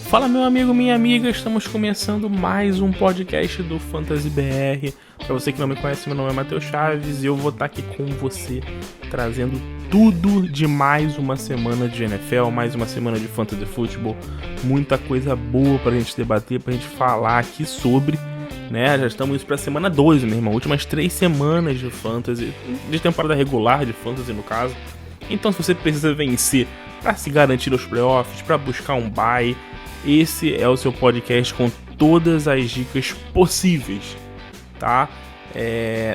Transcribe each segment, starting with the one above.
Fala meu amigo, minha amiga, estamos começando mais um podcast do Fantasy BR. Para você que não me conhece, meu nome é Matheus Chaves e eu vou estar aqui com você trazendo tudo de mais uma semana de NFL, mais uma semana de Fantasy Football, muita coisa boa pra gente debater, pra gente falar aqui sobre, né? Já estamos para a semana 12, meu irmão, últimas 3 semanas de Fantasy, de temporada regular de Fantasy no caso. Então se você precisa vencer para se garantir aos playoffs, para buscar um bye, esse é o seu podcast com todas as dicas possíveis, tá?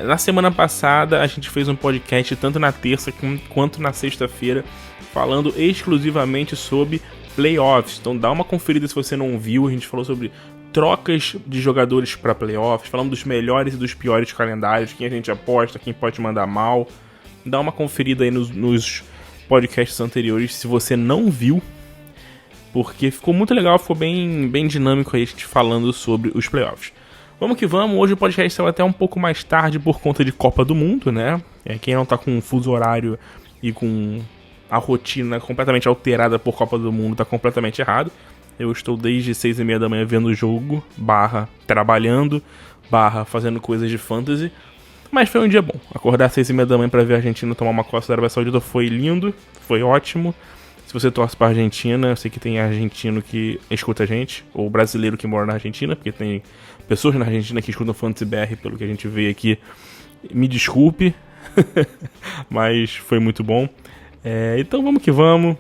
Na semana passada a gente fez um podcast tanto na terça quanto na sexta-feira falando exclusivamente sobre playoffs. Então dá uma conferida se você não viu. A gente falou sobre trocas de jogadores para playoffs, falamos dos melhores e dos piores calendários, quem a gente aposta, quem pode mandar mal. Dá uma conferida aí nos podcasts anteriores se você não viu, porque ficou muito legal, ficou bem dinâmico aí a gente falando sobre os playoffs. Vamos que vamos, hoje o podcast saiu até um pouco mais tarde por conta de Copa do Mundo, né? Quem não tá com um fuso horário e com a rotina completamente alterada por Copa do Mundo tá completamente errado. Eu estou desde 6h30 da manhã vendo o jogo, trabalhando, fazendo coisas de fantasy. Mas foi um dia bom, acordar às 6h30 da manhã pra ver a Argentina tomar uma Costa da Arábia Saudita foi lindo, foi ótimo. Se você torce pra Argentina, eu sei que tem argentino que escuta a gente, ou brasileiro que mora na Argentina, porque tem pessoas na Argentina que escutam Fantasy BR, pelo que a gente vê aqui. Me desculpe, mas foi muito bom. Então vamos que vamos.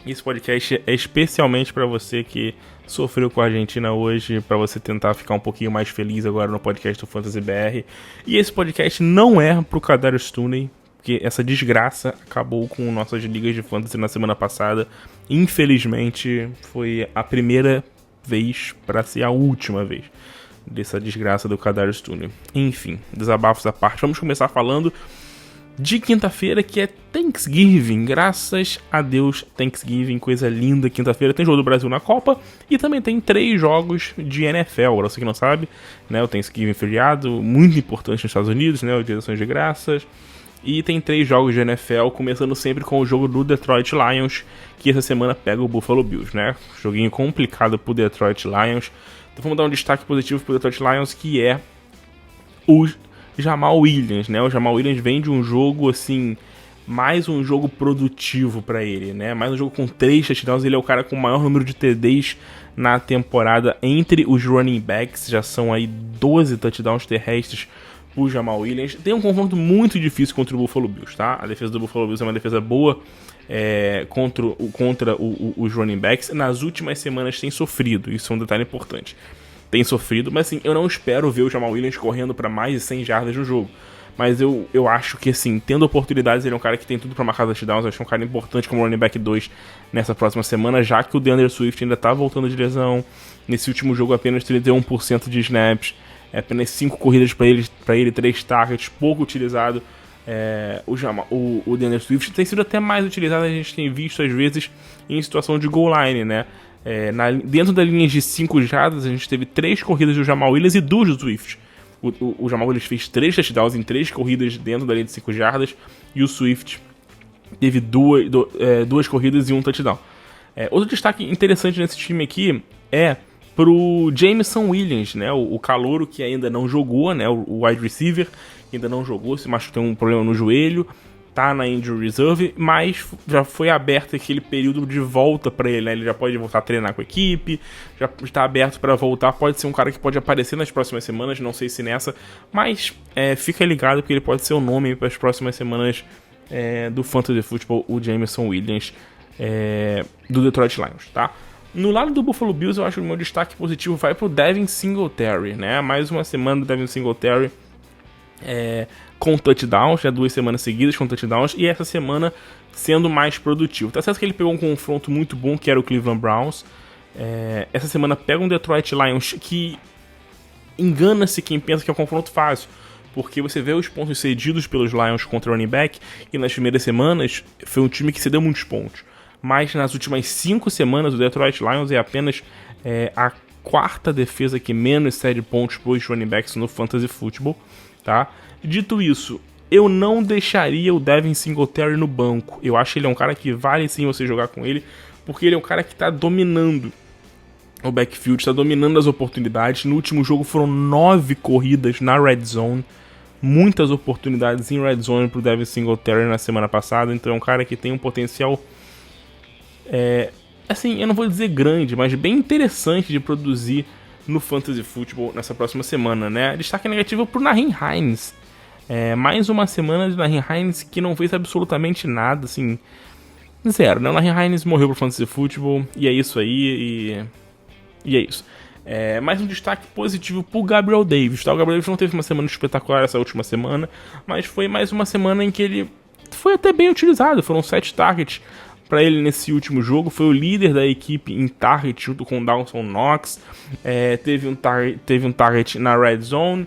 Esse podcast é especialmente pra você que sofreu com a Argentina hoje, pra você tentar ficar um pouquinho mais feliz agora no podcast do Fantasy BR. E esse podcast não é pro Kadarius Toney, porque essa desgraça acabou com nossas ligas de fantasy na semana passada. Infelizmente, foi a primeira vez para ser a última vez dessa desgraça do Kadarius Toney. Enfim, desabafos à parte. Vamos começar falando de quinta-feira, que é Thanksgiving. Graças a Deus, Thanksgiving, coisa linda. Quinta-feira tem jogo do Brasil na Copa e também tem 3 jogos de NFL. Pra você que não sabe, né, o Thanksgiving feriado, muito importante nos Estados Unidos, né, o Dia de Ação de Graças. E tem 3 jogos de NFL, começando sempre com o jogo do Detroit Lions, que essa semana pega o Buffalo Bills, né? Joguinho complicado pro Detroit Lions. Então vamos dar um destaque positivo pro Detroit Lions, que é o Jamal Williams, né? O Jamal Williams vem de um jogo, assim, mais um jogo produtivo pra ele, né? Mais um jogo com 3 touchdowns. Ele é o cara com o maior número de TDs na temporada entre os running backs. Já são aí 12 touchdowns terrestres o Jamal Williams. Tem um confronto muito difícil contra o Buffalo Bills, tá? A defesa do Buffalo Bills é uma defesa boa contra os running backs. Nas últimas semanas tem sofrido, isso é um detalhe importante. Tem sofrido, mas assim, eu não espero ver o Jamal Williams correndo para mais de 100 jardas no jogo. Mas eu acho que, assim, tendo oportunidades, ele é um cara que tem tudo para marcar touchdowns. Eu acho um cara importante como running back 2 nessa próxima semana, já que o DeAndre Swift ainda tá voltando de lesão. Nesse último jogo, apenas 31% de snaps. Apenas 5 corridas para ele, 3 targets, pouco utilizado. O DeAndre Swift tem sido até mais utilizado, a gente tem visto às vezes em situação de goal line, né? Dentro da linha de 5 jardas, a gente teve 3 corridas do Jamal Williams e 2 do Swift. O Jamal Williams fez 3 touchdowns em 3 corridas dentro da linha de 5 jardas, e o Swift teve 2 corridas e 1 touchdown. Outro destaque interessante nesse time aqui é pro Jameson Williams, né, o calouro que ainda não jogou, né, o wide receiver que ainda não jogou, se machucou, tem um problema no joelho, tá na injury reserve, mas já foi aberto aquele período de volta para ele, né, ele já pode voltar a treinar com a equipe, já está aberto para voltar, pode ser um cara que pode aparecer nas próximas semanas, não sei se nessa, mas fica ligado que ele pode ser o nome para as próximas semanas do Fantasy Football, o Jameson Williams do Detroit Lions, tá? No lado do Buffalo Bills, eu acho que o meu destaque positivo vai pro Devin Singletary, né? Mais uma semana do Devin Singletary com touchdowns, já 2 semanas seguidas com touchdowns, e essa semana sendo mais produtivo. Tá certo que ele pegou um confronto muito bom, que era o Cleveland Browns. Essa semana pega um Detroit Lions que engana-se quem pensa que é um confronto fácil, porque você vê os pontos cedidos pelos Lions contra o running back, e nas primeiras semanas foi um time que cedeu muitos pontos. Mas nas últimas 5 semanas o Detroit Lions é apenas a 4ª defesa que menos cede pontos para os running backs no Fantasy Football, tá? Dito isso, eu não deixaria o Devin Singletary no banco. Eu acho que ele é um cara que vale sim você jogar com ele, porque ele é um cara que está dominando O backfield está dominando as oportunidades. No último jogo foram 9 corridas na red zone. Muitas oportunidades em red zone pro Devin Singletary na semana passada. Então é um cara que tem um potencial, assim, eu não vou dizer grande, mas bem interessante de produzir no Fantasy Football nessa próxima semana, né? Destaque negativo pro Nyheim Hines. Mais uma semana de Nyheim Hines que não fez absolutamente nada, assim, zero, né? O Nyheim Hines morreu pro Fantasy Football e é isso aí, e é isso. Mais um destaque positivo pro Gabriel Davis, tá? O Gabriel Davis não teve uma semana espetacular essa última semana, mas foi mais uma semana em que ele foi até bem utilizado. Foram 7 targets para ele nesse último jogo, foi o líder da equipe em target junto com o Dawson Knox. Teve um target na red zone,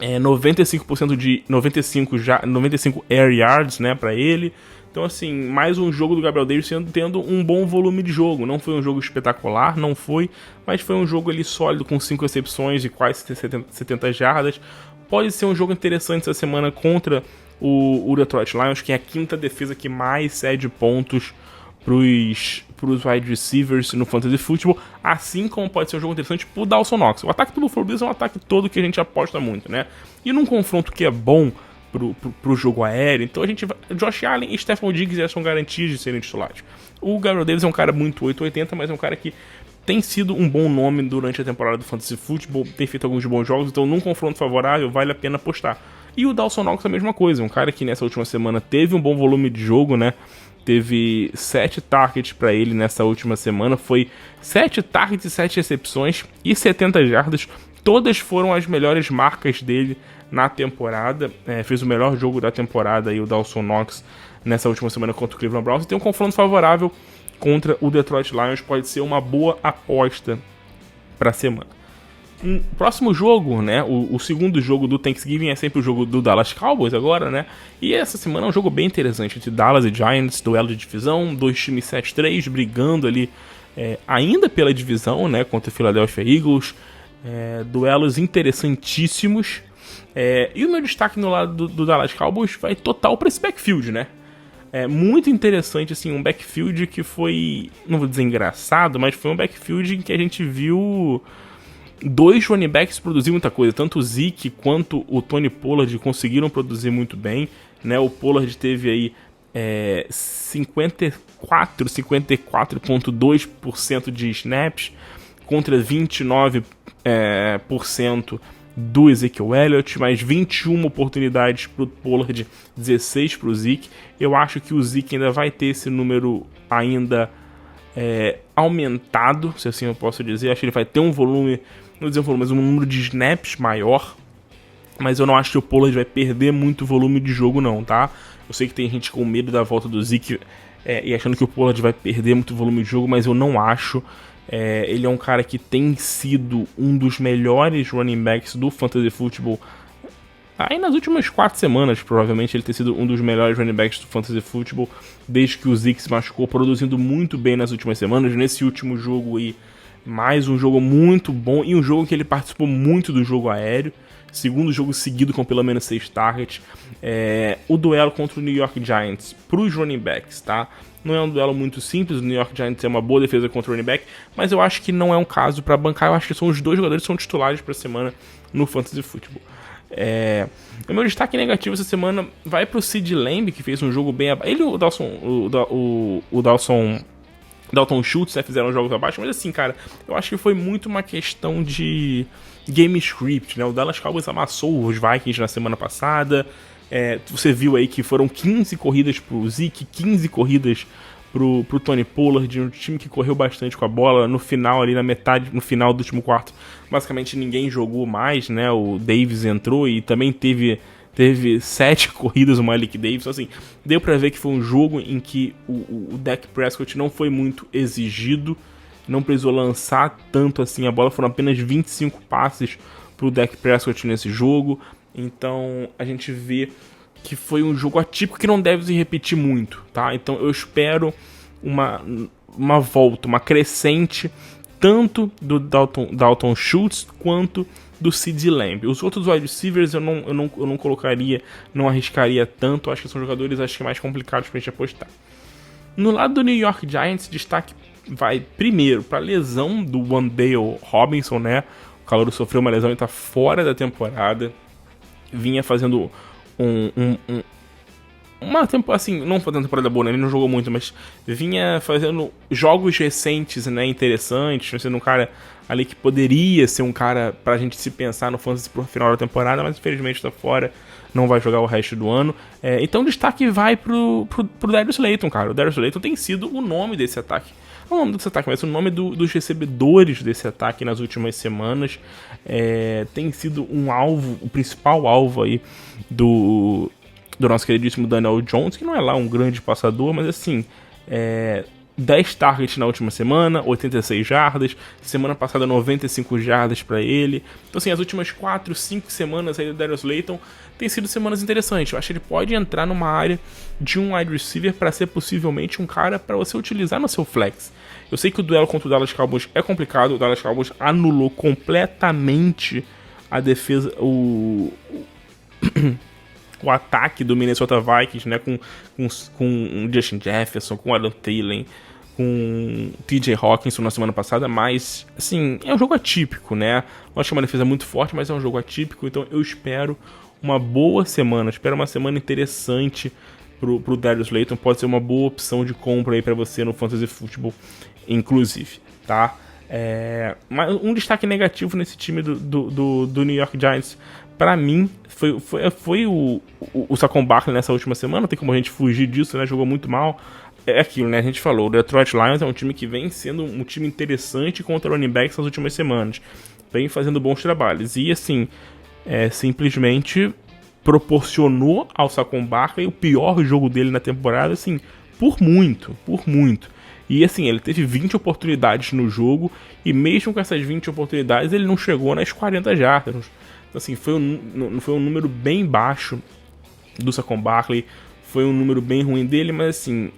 95% de 95 air yards, né, para ele. Então, assim, mais um jogo do Gabriel Davis tendo um bom volume de jogo. Não foi um jogo espetacular, não foi, mas foi um jogo ali sólido, com 5 recepções e quase 70 jardas. Pode ser um jogo interessante essa semana contra o Detroit Lions, que é a 5ª defesa que mais cede pontos pros wide receivers no Fantasy Football, assim como pode ser um jogo interessante pro Dawson Knox. O ataque do Buffalo Bills é um ataque todo que a gente aposta muito, né? E num confronto que é bom pro jogo aéreo, então a gente vai... Josh Allen e Stephon Diggs já são garantias de serem titulares. O Gabriel Davis é um cara muito 880, mas é um cara que tem sido um bom nome durante a temporada do Fantasy Football, tem feito alguns bons jogos, então num confronto favorável vale a pena apostar. E o Dawson Knox é a mesma coisa, um cara que nessa última semana teve um bom volume de jogo, né? Teve 7 targets para ele nessa última semana, foi 7 targets e 7 recepções e 70 jardas, todas foram as melhores marcas dele na temporada. Fez o melhor jogo da temporada aí o Dawson Knox nessa última semana contra o Cleveland Browns, e tem um confronto favorável contra o Detroit Lions, pode ser uma boa aposta para a semana. Próximo jogo, né, o segundo jogo do Thanksgiving é sempre o jogo do Dallas Cowboys agora, né, e essa semana é um jogo bem interessante entre Dallas e Giants, duelo de divisão, 2 times 7-3 brigando ali ainda pela divisão, né, contra o Philadelphia Eagles, duelos interessantíssimos. E o meu destaque no lado do Dallas Cowboys vai total para esse backfield, né? Muito interessante, assim, um backfield que foi, não vou dizer engraçado, mas foi um backfield em que a gente viu 2 running backs produzir muita coisa. Tanto o Zeke quanto o Tony Pollard conseguiram produzir muito bem, né? O Pollard teve aí 54,2% de snaps contra 29% do Ezekiel Elliott, mais 21 oportunidades para o Pollard, 16 para o Zeke. Eu acho que o Zeke ainda vai ter esse número ainda aumentado, se assim eu posso dizer. Acho que ele vai ter um volume, não dizer um volume, mas um número de snaps maior. Mas eu não acho que o Pollard vai perder muito volume de jogo não, tá? Eu sei que tem gente com medo da volta do Zeke e achando que o Pollard vai perder muito volume de jogo, mas eu não acho. Ele é um cara que tem sido um dos melhores running backs do Fantasy Football. Aí nas últimas 4 semanas, provavelmente, ele tem sido um dos melhores running backs do Fantasy Football, desde que o Zeke se machucou, produzindo muito bem nas últimas semanas. Nesse último jogo aí, mais um jogo muito bom, e um jogo em que ele participou muito do jogo aéreo. Segundo jogo seguido com pelo menos 6 targets. O duelo contra o New York Giants para os running backs, tá? Não é um duelo muito simples, o New York Giants é uma boa defesa contra o running back, mas eu acho que não é um caso para bancar. Eu acho que são os 2 jogadores que são titulares para a semana no Fantasy Football. O meu destaque negativo essa semana vai pro Sid Lamb, que fez um jogo bem abaixo. Ele e o Dalton Schultz, né, fizeram jogos abaixo, mas assim, cara, eu acho que foi muito uma questão de game script, né? O Dallas Cowboys amassou os Vikings na semana passada. Você viu aí que foram 15 corridas pro Zeke, 15 corridas pro Tony Pollard, um time que correu bastante com a bola. No final, ali no final do último quarto, basicamente ninguém jogou mais, né? O Davis entrou e também teve 7 corridas o Malik Davis. Então, assim, deu pra ver que foi um jogo em que o Dak Prescott não foi muito exigido, não precisou lançar tanto assim a bola, foram apenas 25 passes pro Dak Prescott nesse jogo. Então a gente vê que foi um jogo atípico que não deve se repetir muito, tá? Então eu espero uma volta, uma crescente, tanto do Dalton Schultz quanto do CeeDee Lamb. Os outros wide receivers eu não colocaria, não arriscaria tanto. Acho que são jogadores mais complicados pra gente apostar. No lado do New York Giants, destaque vai primeiro para a lesão do Wan'Dale Robinson, né? O calouro sofreu uma lesão e tá fora da temporada. Vinha fazendo uma temporada, assim, não foi uma temporada boa, né? Ele não jogou muito, mas vinha fazendo jogos recentes, né, interessantes, sendo um cara ali que poderia ser um cara pra gente se pensar no fantasy pro final da temporada, mas infelizmente tá fora, não vai jogar o resto do ano. Então o destaque vai pro Darius Slayton, cara. O Darius Slayton tem sido o nome desse ataque. Não o nome desse ataque, mas o nome dos recebedores desse ataque nas últimas semanas. Tem sido um alvo, o principal alvo aí do nosso queridíssimo Daniel Jones, que não é lá um grande passador, mas assim, 10 targets na última semana, 86 jardas, semana passada 95 jardas para ele. Então assim, as últimas 4, 5 semanas aí do Darius Slayton tem sido semanas interessantes. Eu acho que ele pode entrar numa área de um wide receiver para ser possivelmente um cara para você utilizar no seu flex. Eu sei que o duelo contra o Dallas Cowboys é complicado, o Dallas Cowboys anulou completamente a defesa, o ataque do Minnesota Vikings, né, com o Justin Jefferson, com o Adam Thielen, com o TJ Hawkinson na semana passada, mas, assim, é um jogo atípico, né? Acho que é uma defesa muito forte, mas é um jogo atípico, então eu espero uma boa semana, espero uma semana interessante pro Darius Slayton, pode ser uma boa opção de compra aí pra você no Fantasy Football, inclusive, tá? Mas um destaque negativo nesse time do New York Giants, pra mim, foi o Saquon Barkley nessa última semana. Não tem como a gente fugir disso, né? Jogou muito mal. É aquilo, né? A gente falou, o Detroit Lions é um time que vem sendo um time interessante contra running backs nas últimas semanas. Vem fazendo bons trabalhos. E, assim, simplesmente proporcionou ao Saquon Barkley o pior jogo dele na temporada, assim, por muito. E assim, ele teve 20 oportunidades no jogo, e mesmo com essas 20 oportunidades, ele não chegou nas 40 jardas. Então, assim, foi um número bem baixo do Saquon Barkley, foi um número bem ruim dele, mas assim,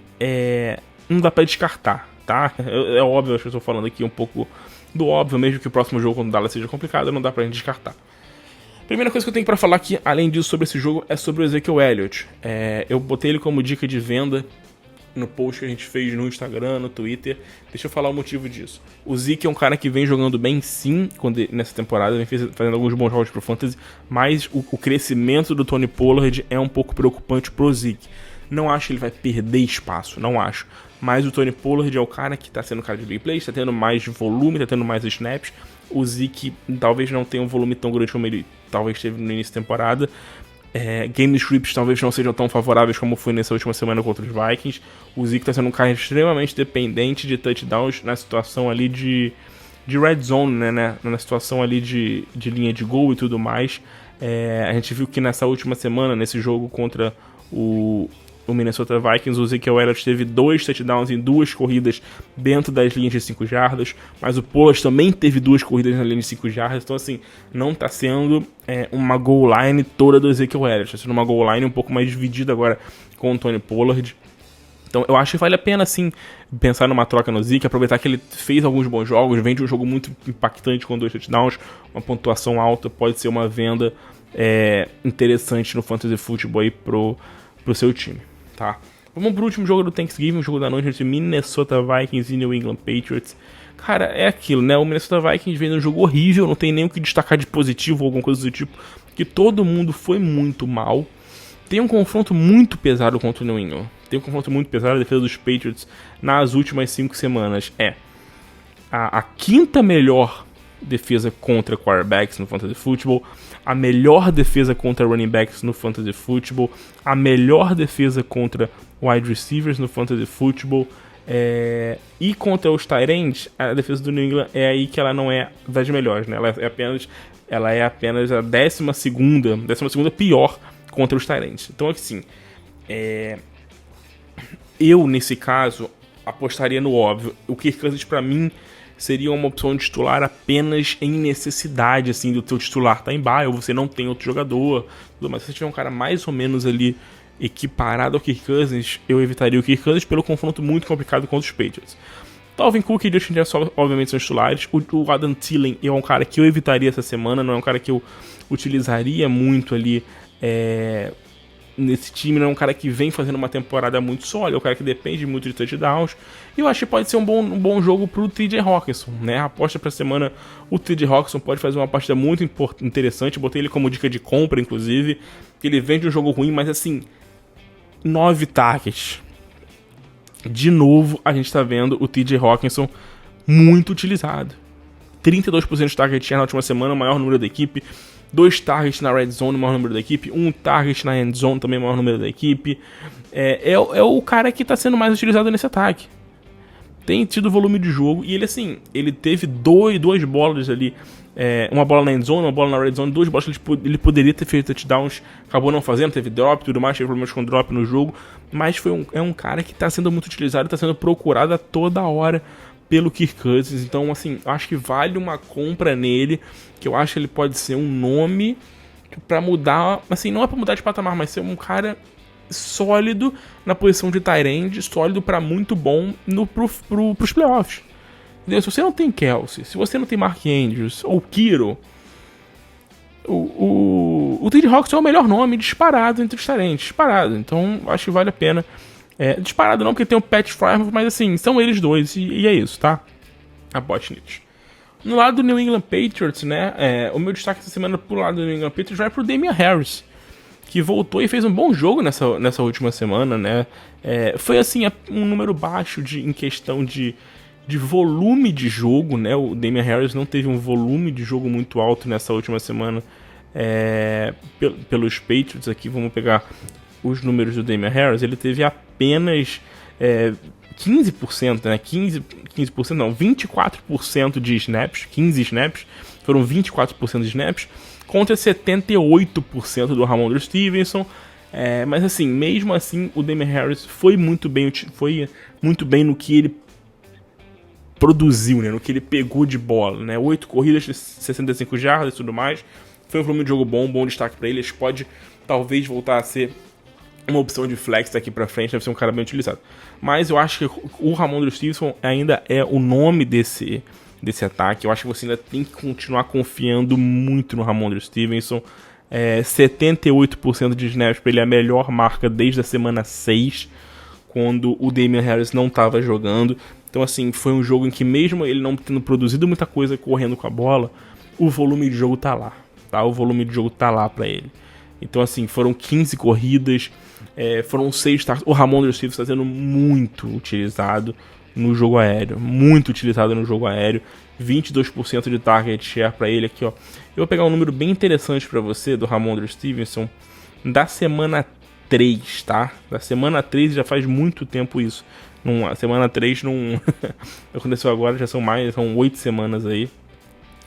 não dá pra descartar, tá? É óbvio, acho que eu estou falando aqui um pouco do óbvio, mesmo que o próximo jogo contra o Dallas seja complicado, não dá pra gente descartar. Primeira coisa que eu tenho pra falar aqui, além disso, sobre esse jogo, é sobre o Ezekiel Elliott. Eu botei ele como dica de venda no post que a gente fez no Instagram, no Twitter. Deixa eu falar o motivo disso. O Zeke é um cara que vem jogando bem, sim, nessa temporada, vem fazendo alguns bons jogos pro Fantasy, mas o crescimento do Tony Pollard é um pouco preocupante pro Zeke. Não acho que ele vai perder espaço, não acho. Mas o Tony Pollard é o cara que tá sendo cara de big play, tá tendo mais volume, tá tendo mais snaps. O Zeke talvez não tenha um volume tão grande como ele talvez teve no início da temporada. Game scripts talvez não sejam tão favoráveis como foi nessa última semana contra os Vikings. O Zeke está sendo um cara extremamente dependente de touchdowns na situação ali de red zone, né? Na situação ali de linha de gol e tudo mais. A gente viu que nessa última semana, nesse jogo contra o Minnesota Vikings, o Ezekiel Elliott teve 2 touchdowns em 2 corridas dentro das linhas de 5 jardas, mas o Pollard também teve 2 corridas na linha de 5 jardas, então assim, não está sendo uma goal line toda do Ezekiel Elliott, está sendo uma goal line um pouco mais dividida agora com o Tony Pollard. Então eu acho que vale a pena sim pensar numa troca no Zeke, aproveitar que ele fez alguns bons jogos, vem de um jogo muito impactante com 2 touchdowns, uma pontuação alta, pode ser uma venda interessante no Fantasy Football aí pro seu time. Tá. Vamos pro último jogo do Thanksgiving, o jogo da noite entre Minnesota Vikings e New England Patriots. Cara, é aquilo, né? O Minnesota Vikings vem num jogo horrível, não tem nem o que destacar de positivo ou alguma coisa do tipo, que todo mundo foi muito mal. Tem um confronto muito pesado contra o New England. Tem um confronto muito pesado, a defesa dos Patriots nas últimas 5 semanas a quinta melhor defesa contra quarterbacks no Fantasy Football, a melhor defesa contra running backs no Fantasy Football, a melhor defesa contra wide receivers no Fantasy Football, e contra os tight ends, a defesa do New England é aí que ela não é das melhores, né? Ela é apenas a 12ª pior contra os tight ends. Então, assim, eu, nesse caso, apostaria no óbvio. O Kirk Cousins, pra mim, seria uma opção de titular apenas em necessidade, assim, do teu titular tá em bye, ou você não tem outro jogador, mas se você tiver um cara mais ou menos ali equiparado ao Kirk Cousins, eu evitaria o Kirk Cousins pelo confronto muito complicado contra os Patriots. Dalvin Cook e Justin Jefferson, obviamente, são titulares. O Adam Thielen é um cara que eu evitaria essa semana, não é um cara que eu utilizaria muito ali nesse time, não é um cara que vem fazendo uma temporada muito sólida, é um cara que depende muito de touchdowns. E eu acho que pode ser um bom jogo pro TJ Hockenson, né? A aposta pra semana, o TJ Hockenson pode fazer uma partida muito interessante. Botei ele como dica de compra, inclusive. Ele vem de um jogo ruim, mas assim, 9 targets. De novo, a gente tá vendo o TJ Hockenson muito utilizado. 32% de target share na última semana, o maior número da equipe. 2 targets na red zone, o maior número da equipe. 1 target na end zone, também o maior número da equipe. É o cara que tá sendo mais utilizado nesse ataque. Tem tido volume de jogo. E ele, assim, ele teve duas bolas ali. Uma bola na end zone, uma bola na red zone. 2 bolas que ele poderia ter feito touchdowns. Acabou não fazendo, teve drop e tudo mais. Teve problemas com drop no jogo. Mas é um cara que tá sendo muito utilizado. Tá sendo procurado a toda hora pelo Kirk Cousins. Então, assim, acho que vale uma compra nele, que eu acho que ele pode ser um nome pra mudar, assim, não é pra mudar de patamar, mas ser um cara sólido na posição de tight end, sólido pra muito bom pros playoffs. Entendeu? Se você não tem Kelce, se você não tem Mark Andrews ou Kiro, o TJ Hockenson é o melhor nome disparado entre os tight ends, disparado. Então, acho que vale a pena. Disparado não, porque tem o Pat Frymouth, mas assim, são eles dois, e é isso, tá? A Botnich. No lado do New England Patriots, né, o meu destaque essa semana pro lado do New England Patriots vai pro Damian Harris, que voltou e fez um bom jogo nessa última semana, né? Foi assim, um número baixo em questão de volume de jogo, né? O Damian Harris não teve um volume de jogo muito alto nessa última semana pelos Patriots. Aqui vamos pegar os números do Damian Harris. Ele teve apenas 15%, né? 15% não, 24% de snaps, 15 snaps, foram 24% de snaps, contra 78% do Ramondre Stevenson. Mas assim, mesmo assim, o Damian Harris foi muito bem no que ele produziu, né? No que ele pegou de bola, né? 8 corridas de 65 jardas e tudo mais. Foi um volume de jogo bom destaque para ele. Ele pode talvez voltar a ser uma opção de flex daqui pra frente, deve ser um cara bem utilizado. Mas eu acho que o Ramondre Stevenson ainda é o nome desse ataque. Eu acho que você ainda tem que continuar confiando muito no Ramondre Stevenson. 78% de snaps pra ele é a melhor marca desde a semana 6, quando o Damian Harris não estava jogando. Então, assim, foi um jogo em que, mesmo ele não tendo produzido muita coisa correndo com a bola, o volume de jogo tá lá, tá? O volume de jogo tá lá pra ele. Então, assim, foram 15 corridas, foram 6 targets. O Ramondre Stevenson está sendo muito utilizado no jogo aéreo. Muito utilizado no jogo aéreo. 22% de target share para ele aqui, ó. Eu vou pegar um número bem interessante para você do Ramondre Stevenson da semana 3, tá? Da semana 3, já faz muito tempo isso. A semana 3 não aconteceu agora, são 8 semanas aí.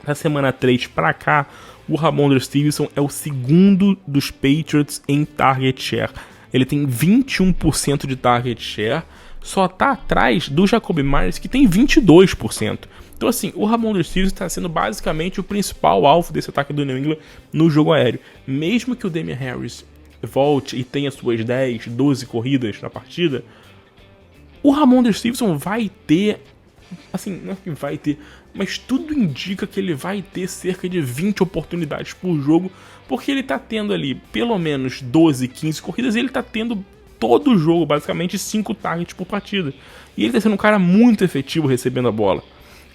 Da semana 3 para cá, o Ramondre Stevenson é o segundo dos Patriots em target share. Ele tem 21% de target share, só tá atrás do Jakobi Meyers, que tem 22%. Então, assim, o Ramondre Stevenson está sendo basicamente o principal alvo desse ataque do New England no jogo aéreo. Mesmo que o Damian Harris volte e tenha suas 10, 12 corridas na partida, o Ramondre Stevenson vai ter, assim, não é que vai ter, mas tudo indica que ele vai ter cerca de 20 oportunidades por jogo, porque ele tá tendo ali pelo menos 12, 15 corridas, e ele tá tendo todo o jogo, basicamente 5 targets por partida. E ele tá sendo um cara muito efetivo recebendo a bola.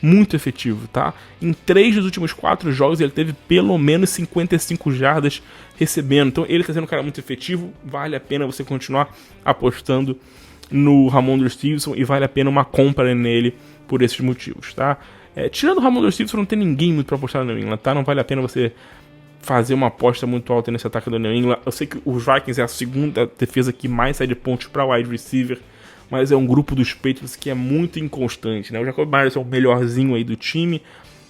Muito efetivo, tá? Em 3 dos últimos 4 jogos ele teve pelo menos 55 jardas recebendo. Então ele tá sendo um cara muito efetivo. Vale a pena você continuar apostando no Ramondre Stevenson e vale a pena uma compra nele por esses motivos, tá? Tirando o Ramondre Stevenson, não tem ninguém muito pra apostar no New England, tá? Não vale a pena você fazer uma aposta muito alta nesse ataque do New England. Eu sei que os Vikings é a segunda defesa que mais sai de pontos para wide receiver, mas é um grupo dos Patriots que é muito inconstante, né? O Jakobi Meyers é o melhorzinho aí do time.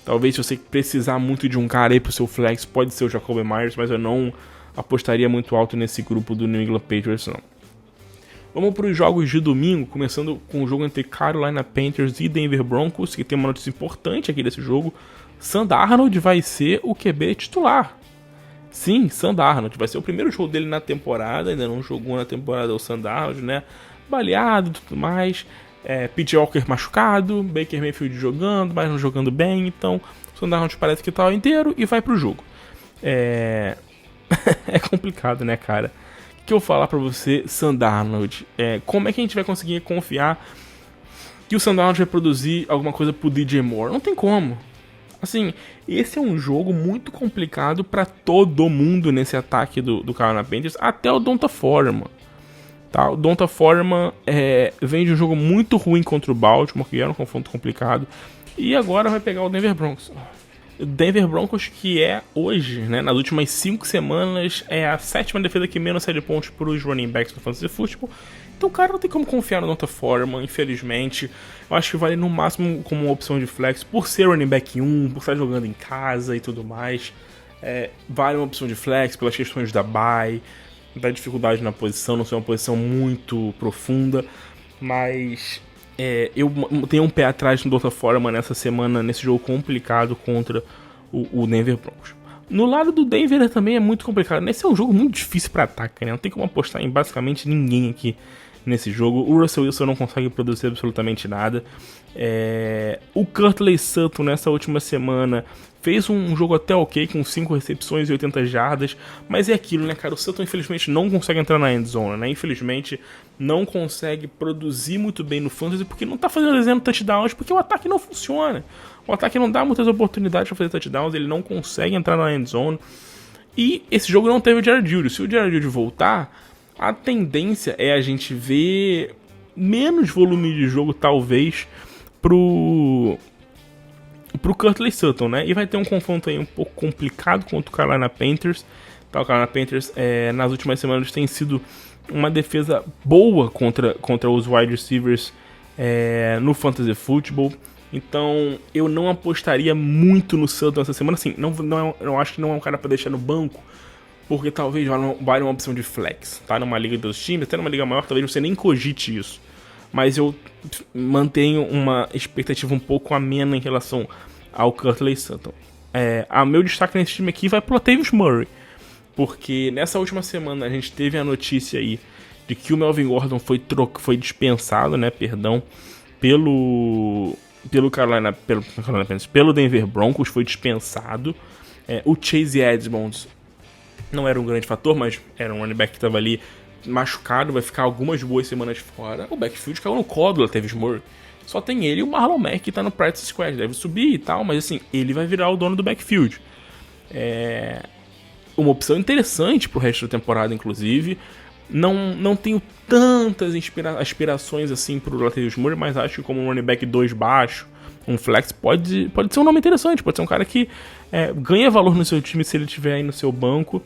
Talvez se você precisar muito de um cara aí pro seu flex, pode ser o Jakobi Meyers, mas eu não apostaria muito alto nesse grupo do New England Patriots, não. Vamos para os jogos de domingo, começando com o jogo entre Carolina Panthers e Denver Broncos, que tem uma notícia importante aqui desse jogo. Sam Darnold vai ser o QB titular. Sim, Sam Darnold vai ser o primeiro jogo dele na temporada, ainda não jogou na temporada o Sam Darnold, né? Baleado e tudo mais, P.J. Walker machucado, Baker Mayfield jogando, mas não jogando bem, então o Sam Darnold parece que tá inteiro e vai pro jogo. É complicado, né, cara? que eu falar pra você, Sam Darnold? Como é que a gente vai conseguir confiar que o Sam Darnold vai produzir alguma coisa pro DJ Moore? Não tem como. Assim, esse é um jogo muito complicado pra todo mundo nesse ataque do Carolina Panthers, até o Donta Foreman. Tá? O Donta Foreman vem de um jogo muito ruim contra o Baltimore, que era um confronto complicado, e agora vai pegar o Denver Broncos. O Denver Broncos, que hoje, né, nas últimas 5 semanas, é a 7ª defesa que menos cede pontos para os running backs do Fantasy Football. Então, cara, não tem como confiar no Donta Foreman, infelizmente. Eu acho que vale no máximo como uma opção de flex, por ser running back 1, por estar jogando em casa e tudo mais. Vale uma opção de flex pelas questões da bye, da dificuldade na posição, não ser uma posição muito profunda. Mas eu tenho um pé atrás no Donta Foreman nessa semana, nesse jogo complicado contra o Denver Broncos. No lado do Denver também é muito complicado. Esse é um jogo muito difícil para ataque, né? Não tem como apostar em basicamente ninguém aqui nesse jogo. O Russell Wilson não consegue produzir absolutamente nada. O Courtland Sutton nessa última semana fez um jogo até ok, com 5 recepções e 80 jardas, mas é aquilo, né, cara? O Sutton infelizmente não consegue entrar na endzone, né? Infelizmente não consegue produzir muito bem no fantasy porque não tá fazendo desenho touchdowns, porque o ataque não funciona. O ataque não dá muitas oportunidades para fazer touchdowns, ele não consegue entrar na endzone. E esse jogo não teve o Jared Judy. Se o Jared Judy voltar, a tendência é a gente ver menos volume de jogo, talvez, pro Courtland Sutton, né? E vai ter um confronto aí um pouco complicado contra o Carolina Panthers. Tá, o Carolina Panthers, nas últimas semanas, tem sido uma defesa boa contra os wide receivers no Fantasy Football. Então, eu não apostaria muito no Sutton essa semana. Assim, eu acho que não é um cara para deixar no banco, porque talvez vale uma opção de flex, tá? Numa liga dos times, até numa liga maior, talvez você nem cogite isso. Mas eu mantenho uma expectativa um pouco amena em relação ao Courtland Sutton. Meu destaque nesse time aqui vai pro Latavius Murray, porque nessa última semana a gente teve a notícia aí de que o Melvin Gordon foi dispensado, né, pelo Denver Broncos, foi dispensado. O Chase Edmonds não era um grande fator, mas era um running back que estava ali machucado, vai ficar algumas boas semanas fora. O backfield caiu no colo do Latavius Murray. Só tem ele e o Marlon Mack, que tá no practice squad, deve subir e tal, mas assim, ele vai virar o dono do backfield. Uma opção interessante pro resto da temporada, inclusive. Não tenho tantas aspirações assim pro Latavius Murray, mas acho que como um running back 2 baixo, um flex pode ser um nome interessante, pode ser um cara que ganha valor no seu time se ele estiver aí no seu banco.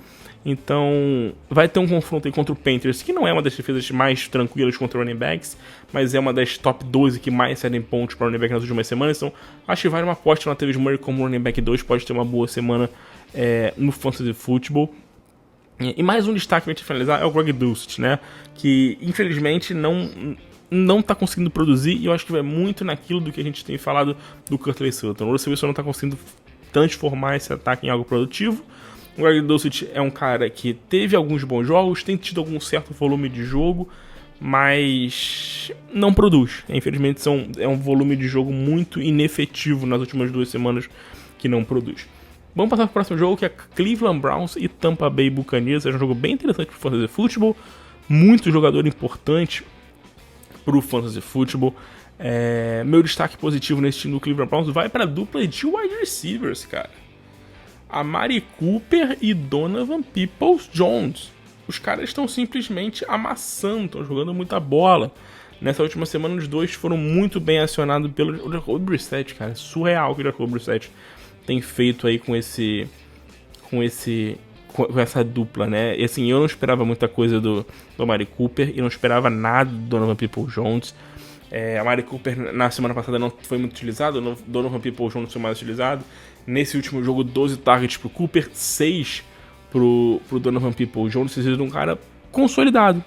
Então, vai ter um confronto aí contra o Panthers, que não é uma das defesas mais tranquilas contra running backs, mas é uma das top 12 que mais cedem pontos para running back nas últimas semanas. Então, acho que vale uma aposta no Latavius Murray como running back 2, pode ter uma boa semana no Fantasy Football. E mais um destaque pra gente finalizar é o Greg Dulcich, né? Que, infelizmente, não tá conseguindo produzir, e eu acho que vai muito naquilo do que a gente tem falado do Courtland Sutton. O Russell Wilson não tá conseguindo transformar esse ataque em algo produtivo. O Greg Dulcich é um cara que teve alguns bons jogos, tem tido algum certo volume de jogo, mas não produz. Infelizmente é um volume de jogo muito inefetivo nas últimas 2 semanas que não produz. Vamos passar para o próximo jogo, que é Cleveland Browns e Tampa Bay Buccaneers. É um jogo bem interessante para o Fantasy Football, muito jogador importante para o Fantasy Football. Meu destaque positivo nesse time do Cleveland Browns vai para a dupla de wide receivers, cara. Amari Cooper e Donovan Peoples-Jones. Os caras estão simplesmente amassando, estão jogando muita bola. Nessa última semana, os dois foram muito bem acionados pelo Jacoby Brissett, cara. É surreal o que o Jacoby Brissett tem feito aí com essa dupla, né? E assim, eu não esperava muita coisa do Amari Cooper e não esperava nada do Donovan Peoples-Jones. Amari Cooper na semana passada não foi muito utilizado, o Donovan Peoples-Jones foi mais utilizado. Nesse último jogo, 12 targets pro Cooper, 6 pro Donovan Peoples-Jones, precisa de um cara consolidado.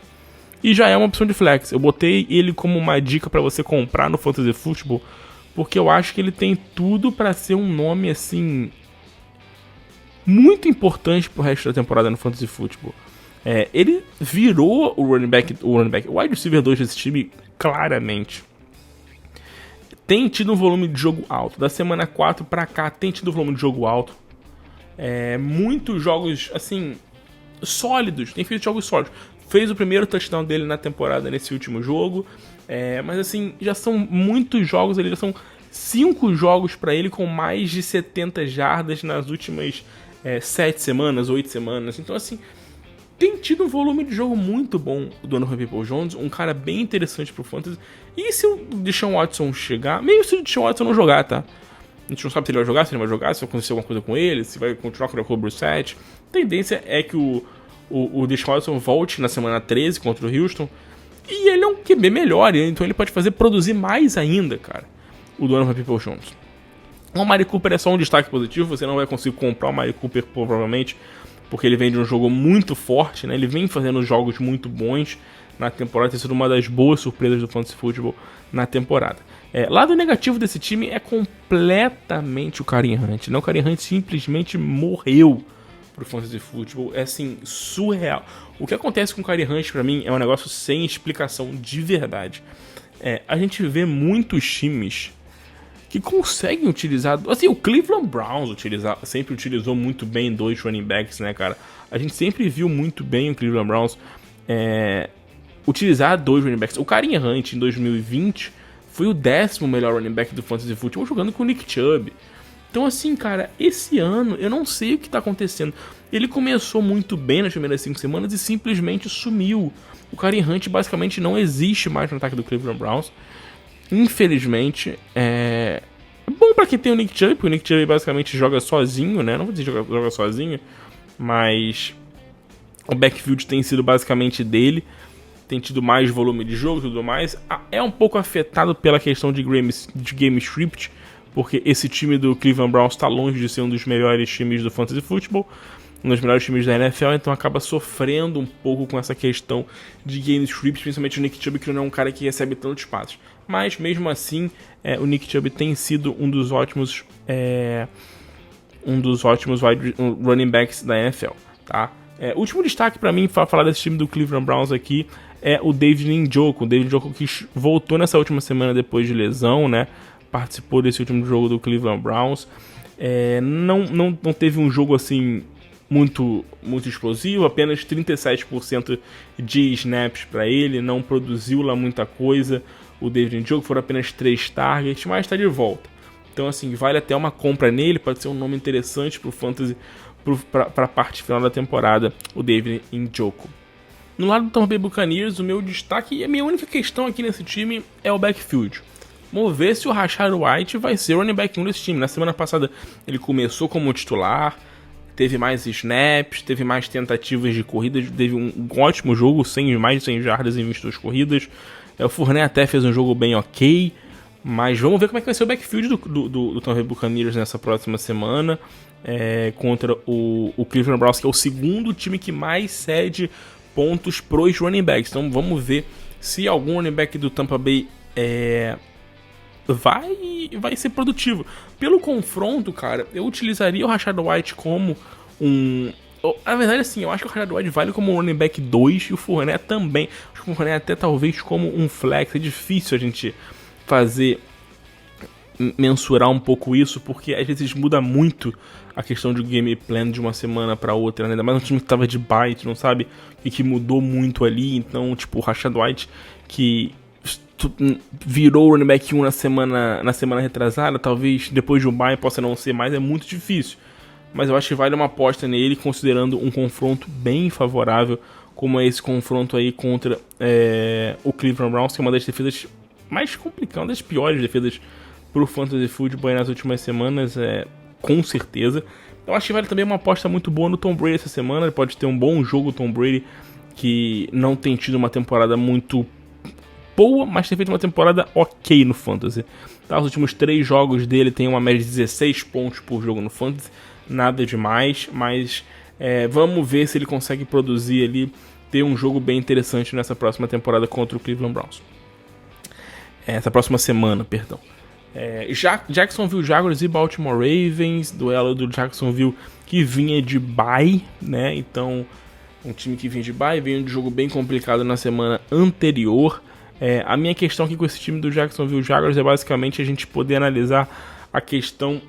E já é uma opção de flex. Eu botei ele como uma dica para você comprar no Fantasy Football, porque eu acho que ele tem tudo para ser um nome assim muito importante pro resto da temporada no Fantasy Football. Ele virou o wide receiver 2 desse time, claramente. Tem tido um volume de jogo alto. Da semana 4 pra cá, tem tido um volume de jogo alto. Muitos jogos, assim, sólidos. Tem feito jogos sólidos. fez o primeiro touchdown dele na temporada nesse último jogo, mas assim, já são muitos jogos, já são 5 jogos para ele com mais de 70 jardas nas últimas 7 semanas, 8 semanas, então assim, tem tido um volume de jogo muito bom do Donovan Peoples-Jones, um cara bem interessante pro Fantasy. E se o Deshaun Watson chegar, meio se o Deshaun Watson não jogar, tá? A gente não sabe se ele vai jogar, se ele não vai jogar, se vai acontecer alguma coisa com ele, se vai continuar com o Jacoby Brissett. A tendência é que o Deshaun Watson volte na semana 13 contra o Houston. E ele é um QB melhor, então ele pode produzir mais ainda, cara, o Donovan Peoples-Jones. O Amari Cooper é só um destaque positivo, você não vai conseguir comprar o Amari Cooper provavelmente, porque ele vem de um jogo muito forte, né? Ele vem fazendo jogos muito bons na temporada, tem sido uma das boas surpresas do Fantasy Football na temporada. Lado negativo desse time é completamente o Kareem Hunt, né? O Kareem Hunt simplesmente morreu pro Fantasy Football, é assim, surreal. O que acontece com o Kareem Hunt pra mim é um negócio sem explicação de verdade. A gente vê muitos times que conseguem utilizar... Assim, o Cleveland Browns sempre utilizou muito bem 2 running backs, né, cara? A gente sempre viu muito bem o Cleveland Browns utilizar 2 running backs. O Kareem Hunt, em 2020, foi o 10º melhor running back do Fantasy Football, jogando com o Nick Chubb. Então, assim, cara, esse ano, eu não sei o que tá acontecendo. Ele começou muito bem nas primeiras 5 semanas e simplesmente sumiu. O Kareem Hunt, basicamente, não existe mais no ataque do Cleveland Browns. Infelizmente, é bom pra quem tem o Nick Chubb, porque o Nick Chubb basicamente joga sozinho, né? Não vou dizer joga sozinho, mas o backfield tem sido basicamente dele, tem tido mais volume de jogo e tudo mais. É um pouco afetado pela questão de game script, porque esse time do Cleveland Browns está longe de ser um dos melhores times do Fantasy Football, um dos melhores times da NFL, então acaba sofrendo um pouco com essa questão de game script, principalmente o Nick Chubb, que não é um cara que recebe tantos passos. Mas mesmo assim, o Nick Chubb tem sido um dos ótimos running backs da NFL, tá? O último destaque para mim, para falar desse time do Cleveland Browns aqui, é o David Njoku. O David Njoku que voltou nessa última semana depois de lesão, né? Participou desse último jogo do Cleveland Browns. Não teve um jogo assim muito explosivo, apenas 37% de snaps para ele, não produziu lá muita coisa. O David Njoku foram apenas 3 targets, mas está de volta. Então, assim, vale até uma compra nele, pode ser um nome interessante para o Fantasy, para a parte final da temporada, o David Njoku. No lado do Tampa Bay Buccaneers, o meu destaque e a minha única questão aqui nesse time é o backfield. Vamos ver se o Rachaad White vai ser o running back 1 desse time. Na semana passada ele começou como titular, teve mais snaps, teve mais tentativas de corrida, teve um ótimo jogo, mais de 100 jardas em 22 corridas. O Fournette até fez um jogo bem ok, mas vamos ver como é que vai ser o backfield do Tampa Bay Buccaneers nessa próxima semana, contra o Cleveland Browns, que é o segundo time que mais cede pontos pros running backs. Então vamos ver se algum running back do Tampa Bay vai ser produtivo. Pelo confronto, cara, eu utilizaria o Rachaad White como na verdade, assim, eu acho que o Rachaad White vale como um running back 2 e o Fournette também. Acho que o Fournette até talvez como um flex. É difícil a gente mensurar um pouco isso, porque às vezes muda muito a questão de game plan de uma semana para outra, né? Ainda mais um time que tava de bye, não sabe o que mudou muito ali. Então, tipo, o Rachaad White, que virou running back 1 na semana retrasada, talvez depois de um bye possa não ser mais, é muito difícil. Mas eu acho que vale uma aposta nele, considerando um confronto bem favorável, como é esse confronto aí contra o Cleveland Browns, que é uma das defesas mais complicadas, uma das piores defesas pro Fantasy Football nas últimas semanas, com certeza. Eu acho que vale também uma aposta muito boa no Tom Brady essa semana. Ele pode ter um bom jogo, o Tom Brady, que não tem tido uma temporada muito boa, mas tem feito uma temporada ok no Fantasy. Tá, os últimos 3 jogos dele tem uma média de 16 pontos por jogo no Fantasy, nada demais, mas vamos ver se ele consegue produzir ali, ter um jogo bem interessante nessa próxima temporada contra o Cleveland Browns. Essa próxima semana, perdão. Jacksonville Jaguars e Baltimore Ravens, duelo do Jacksonville que vinha de bye, né? Então, um time que vinha de bye, veio de jogo bem complicado na semana anterior. A minha questão aqui com esse time do Jacksonville Jaguars é basicamente a gente poder analisar a questão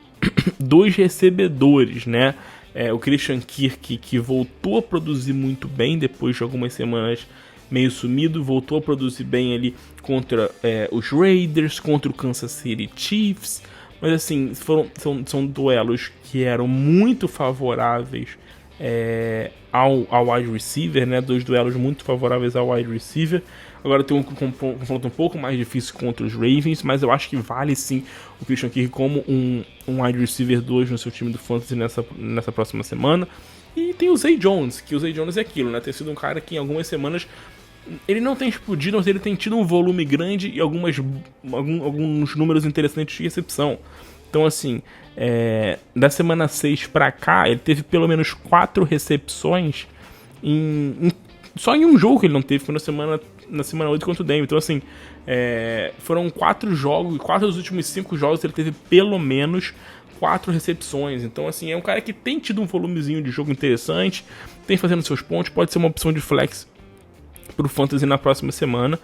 dos recebedores, né? O Christian Kirk, que voltou a produzir muito bem depois de algumas semanas meio sumido, voltou a produzir bem ali contra os Raiders, contra o Kansas City Chiefs. Mas assim, são duelos que eram muito favoráveis ao wide receiver, né? 2 duelos muito favoráveis ao wide receiver. Agora tem um confronto um pouco mais difícil contra os Ravens, mas eu acho que vale sim o Christian Kirk como um wide receiver 2 no seu time do Fantasy nessa próxima semana. E tem o Zay Jones, que o Zay Jones é aquilo, né? Tem sido um cara que em algumas semanas ele não tem explodido, mas ele tem tido um volume grande e alguns números interessantes de recepção. Então, assim, da semana 6 pra cá, ele teve pelo menos 4 recepções só em um jogo que ele não teve, foi na semana 8 contra o Denver. Então, assim, foram 4 jogos, e 4 dos últimos 5 jogos ele teve pelo menos 4 recepções. Então, assim, é um cara que tem tido um volumezinho de jogo interessante, tem fazendo seus pontos, pode ser uma opção de flex pro Fantasy na próxima semana.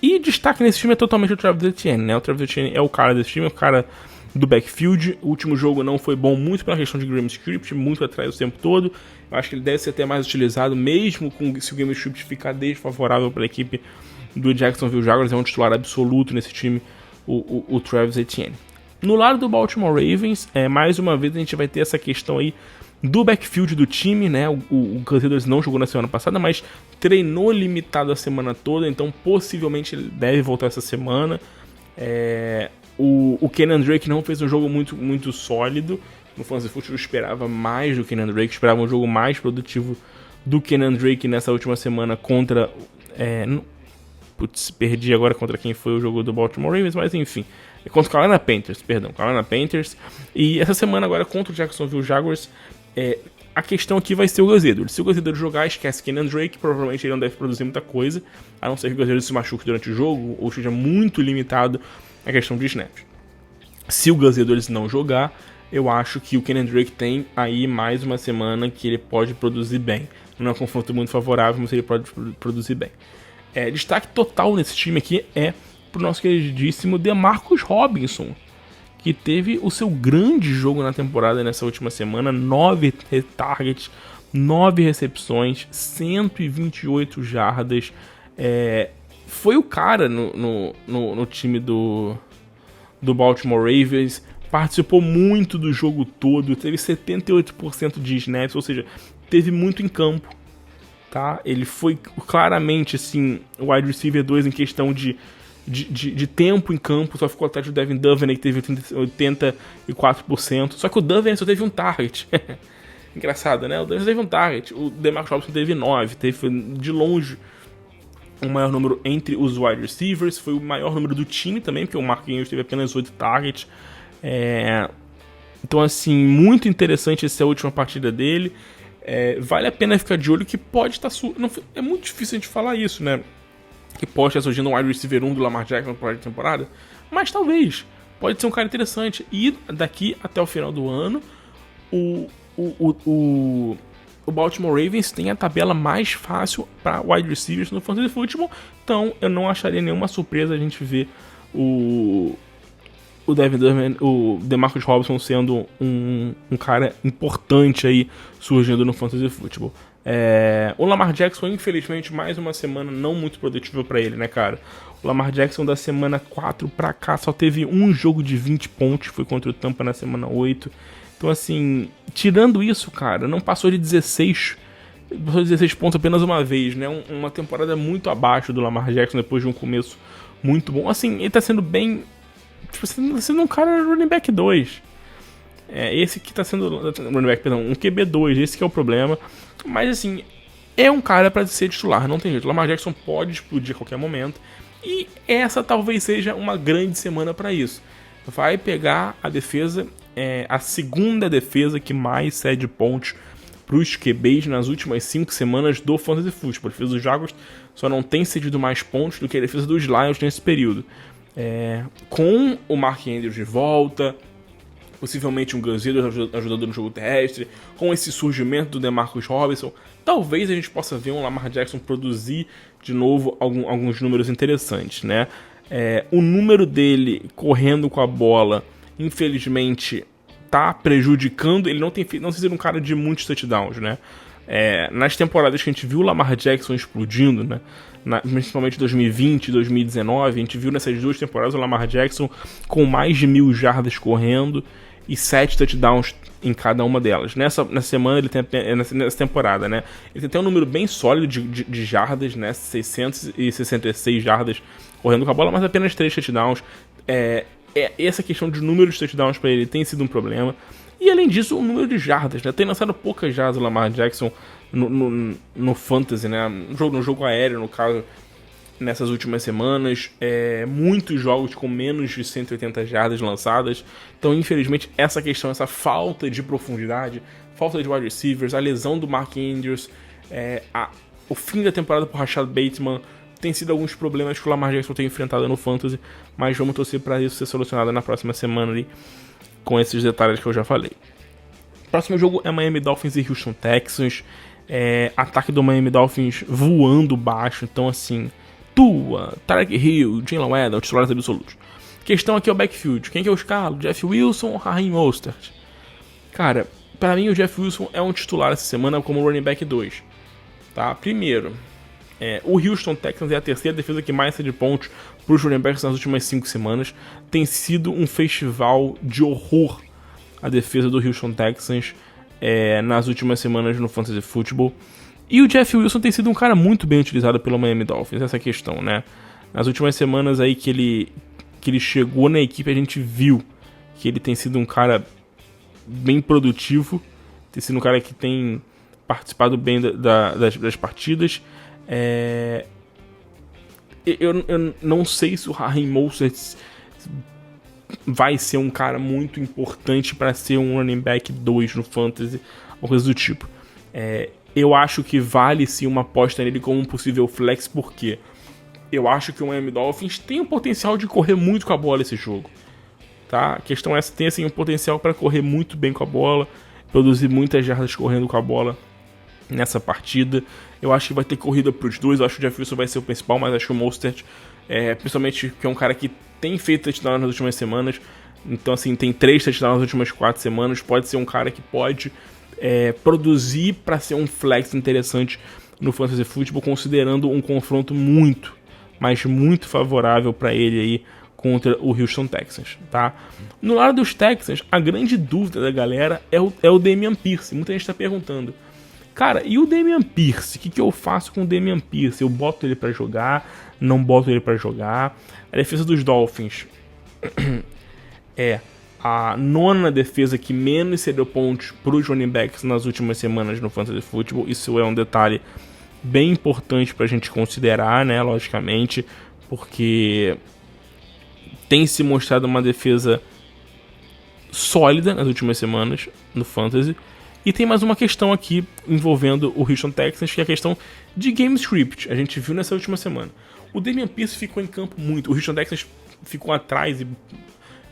E destaque nesse time é totalmente o Travis Etienne, né? O Travis Etienne é o cara desse time, é o cara do backfield. O último jogo não foi bom, muito pela questão de game script, muito atrás o tempo todo. Eu acho que ele deve ser até mais utilizado, mesmo se o game script ficar desfavorável para a equipe do Jacksonville Jaguars. É um titular absoluto nesse time, o Travis Etienne. No lado do Baltimore Ravens, mais uma vez a gente vai ter essa questão aí do backfield do time, né? O Gus Edwards não jogou na semana passada, mas treinou limitado a semana toda, então possivelmente ele deve voltar essa semana. O Kenyan Drake não fez um jogo muito, muito sólido. No Fantasy Football eu esperava mais do Kenyan Drake, esperava um jogo mais produtivo do Kenyan Drake nessa última semana contra... perdi agora contra quem foi o jogo do Baltimore Ravens, mas enfim, contra o Carolina Panthers. E essa semana agora contra o Jacksonville Jaguars, a questão aqui vai ser o Gus Edwards. Se o Gus Edwards jogar, esquece Kenyan Drake, provavelmente ele não deve produzir muita coisa, a não ser que o Gus Edwards se machuque durante o jogo, ou seja muito limitado a questão de snaps. Se o Gus Edwards não jogar, eu acho que o Kenyan Drake tem aí mais uma semana que ele pode produzir bem. Não é um confronto muito favorável, mas ele pode produzir bem. Destaque total nesse time aqui é pro nosso queridíssimo DeMarcus Robinson, que teve o seu grande jogo na temporada nessa última semana, 9 targets, 9 recepções, 128 jardas. Foi o cara no time do Baltimore Ravens, participou muito do jogo todo, teve 78% de snaps, ou seja, teve muito em campo. Tá? Ele foi claramente assim, o wide receiver 2 em questão de tempo em campo, só ficou atrás do Devin Duvernay, que teve 84%, só que o Duvernay só teve um target. Engraçado, né? O Duvernay só teve um target, o DeMarcus Robinson teve 9, teve de longe o maior número entre os wide receivers, foi o maior número do time também, porque o Marquinhos teve apenas 8 targets. Então, assim, muito interessante essa última partida dele. Vale a pena ficar de olho que pode estar... É muito difícil a gente falar isso, né? Que pode estar surgindo um wide receiver 1 do Lamar Jackson na temporada. Mas talvez. Pode ser um cara interessante. E daqui até o final do ano, o Baltimore Ravens tem a tabela mais fácil para wide receivers no Fantasy Football. Então eu não acharia nenhuma surpresa a gente ver o Devin Duvernay, o DeMarcus Robinson sendo um cara importante aí surgindo no Fantasy Football. O Lamar Jackson, infelizmente, mais uma semana não muito produtiva pra ele, né, cara? O Lamar Jackson da semana 4 pra cá só teve um jogo de 20 pontos, foi contra o Tampa na semana 8. Então, assim, tirando isso, cara, não passou de 16 pontos apenas uma vez, né? Uma temporada muito abaixo do Lamar Jackson depois de um começo muito bom. Assim, ele tá sendo bem... Tipo, sendo um cara running back 2. Esse que tá sendo running back, perdão, um QB2, esse que é o problema. Mas assim, é um cara pra ser titular, não tem jeito. Lamar Jackson pode explodir a qualquer momento. E essa talvez seja uma grande semana pra isso. Vai pegar a defesa, a segunda defesa que mais cede pontos pros QBs nas últimas 5 semanas do Fantasy Football. A defesa dos Jaguars só não tem cedido mais pontos do que a defesa dos Lions nesse período. Com o Mark Andrews de volta, possivelmente um Gus Edwards ajudando no jogo terrestre, com esse surgimento do DeMarcus Robinson, talvez a gente possa ver um Lamar Jackson produzir de novo alguns números interessantes, né? O número dele correndo com a bola, infelizmente, tá prejudicando, ele não tem sido um cara de muitos touchdowns, né? Nas temporadas que a gente viu o Lamar Jackson explodindo, né? Principalmente 2020 e 2019, a gente viu nessas 2 temporadas o Lamar Jackson com mais de 1.000 jardas correndo e 7 touchdowns em cada uma delas. Nessa semana, nessa temporada, né? Ele tem até um número bem sólido de jardas, né? 666 jardas correndo com a bola, mas apenas 3 touchdowns. Essa questão de número de touchdowns para ele tem sido um problema. E além disso, o número de jardas, né? Tem lançado poucas jardas o Lamar Jackson no Fantasy, né? No jogo aéreo, no caso, nessas últimas semanas. Muitos jogos com menos de 180 jardas lançadas. Então, infelizmente, essa questão, essa falta de profundidade, falta de wide receivers, a lesão do Mark Andrews, o fim da temporada por Rashad Bateman, tem sido alguns problemas que o Lamar Jackson tem enfrentado no Fantasy, mas vamos torcer para isso ser solucionado na próxima semana ali, com esses detalhes que eu já falei. Próximo jogo é Miami Dolphins e Houston Texans. Ataque do Miami Dolphins voando baixo, então assim, Tua, Tyreek Hill, Jalen Waddle, titulares absolutos. Questão aqui é o backfield. Quem que eu escalo? Jeff Wilson ou Raheem Mostert? Cara, pra mim o Jeff Wilson é um titular essa semana como running back 2. Tá? Primeiro, o Houston Texans é a terceira defesa que mais cede pontos para os running backs nas últimas 5 semanas. Tem sido um festival de horror a defesa do Houston Texans nas últimas semanas no Fantasy Football. E o Jeff Wilson tem sido um cara muito bem utilizado pelo Miami Dolphins, essa questão, né? Nas últimas semanas aí que ele chegou na equipe, a gente viu que ele tem sido um cara bem produtivo, tem sido um cara que tem participado bem das partidas. Eu não sei se o Raheem Mostert vai ser um cara muito importante para ser um running back 2 no Fantasy, ou coisa do tipo. Eu acho que vale sim uma aposta nele como um possível flex, porque eu acho que o Miami Dolphins tem o potencial de correr muito com a bola esse jogo. Tá? A questão é essa, tem assim, um potencial para correr muito bem com a bola, produzir muitas jardas correndo com a bola nessa partida. Eu acho que vai ter corrida para os dois, eu acho que o Jeff Wilson vai ser o principal, mas acho que o Mostert, principalmente que é um cara que tem feito touchdown nas últimas semanas, então assim, tem 3 touchdowns nas últimas 4 semanas, pode ser um cara que pode produzir para ser um flex interessante no Fantasy Football, considerando um confronto muito, mas muito favorável para ele aí contra o Houston Texans, tá? No lado dos Texans, a grande dúvida da galera é o Dameon Pierce. Muita gente está perguntando, cara, e o Dameon Pierce? O que eu faço com o Dameon Pierce? Eu boto ele para jogar? Não boto ele para jogar? A defesa dos Dolphins é a 9ª defesa que menos cedeu pontos para os running backs nas últimas semanas no Fantasy Football. Isso é um detalhe bem importante para a gente considerar, né? Logicamente, porque tem se mostrado uma defesa sólida nas últimas semanas no Fantasy. E tem mais uma questão aqui envolvendo o Houston Texans, que é a questão de game script. A gente viu nessa última semana. O Dameon Pierce ficou em campo muito. O Houston Texans ficou atrás,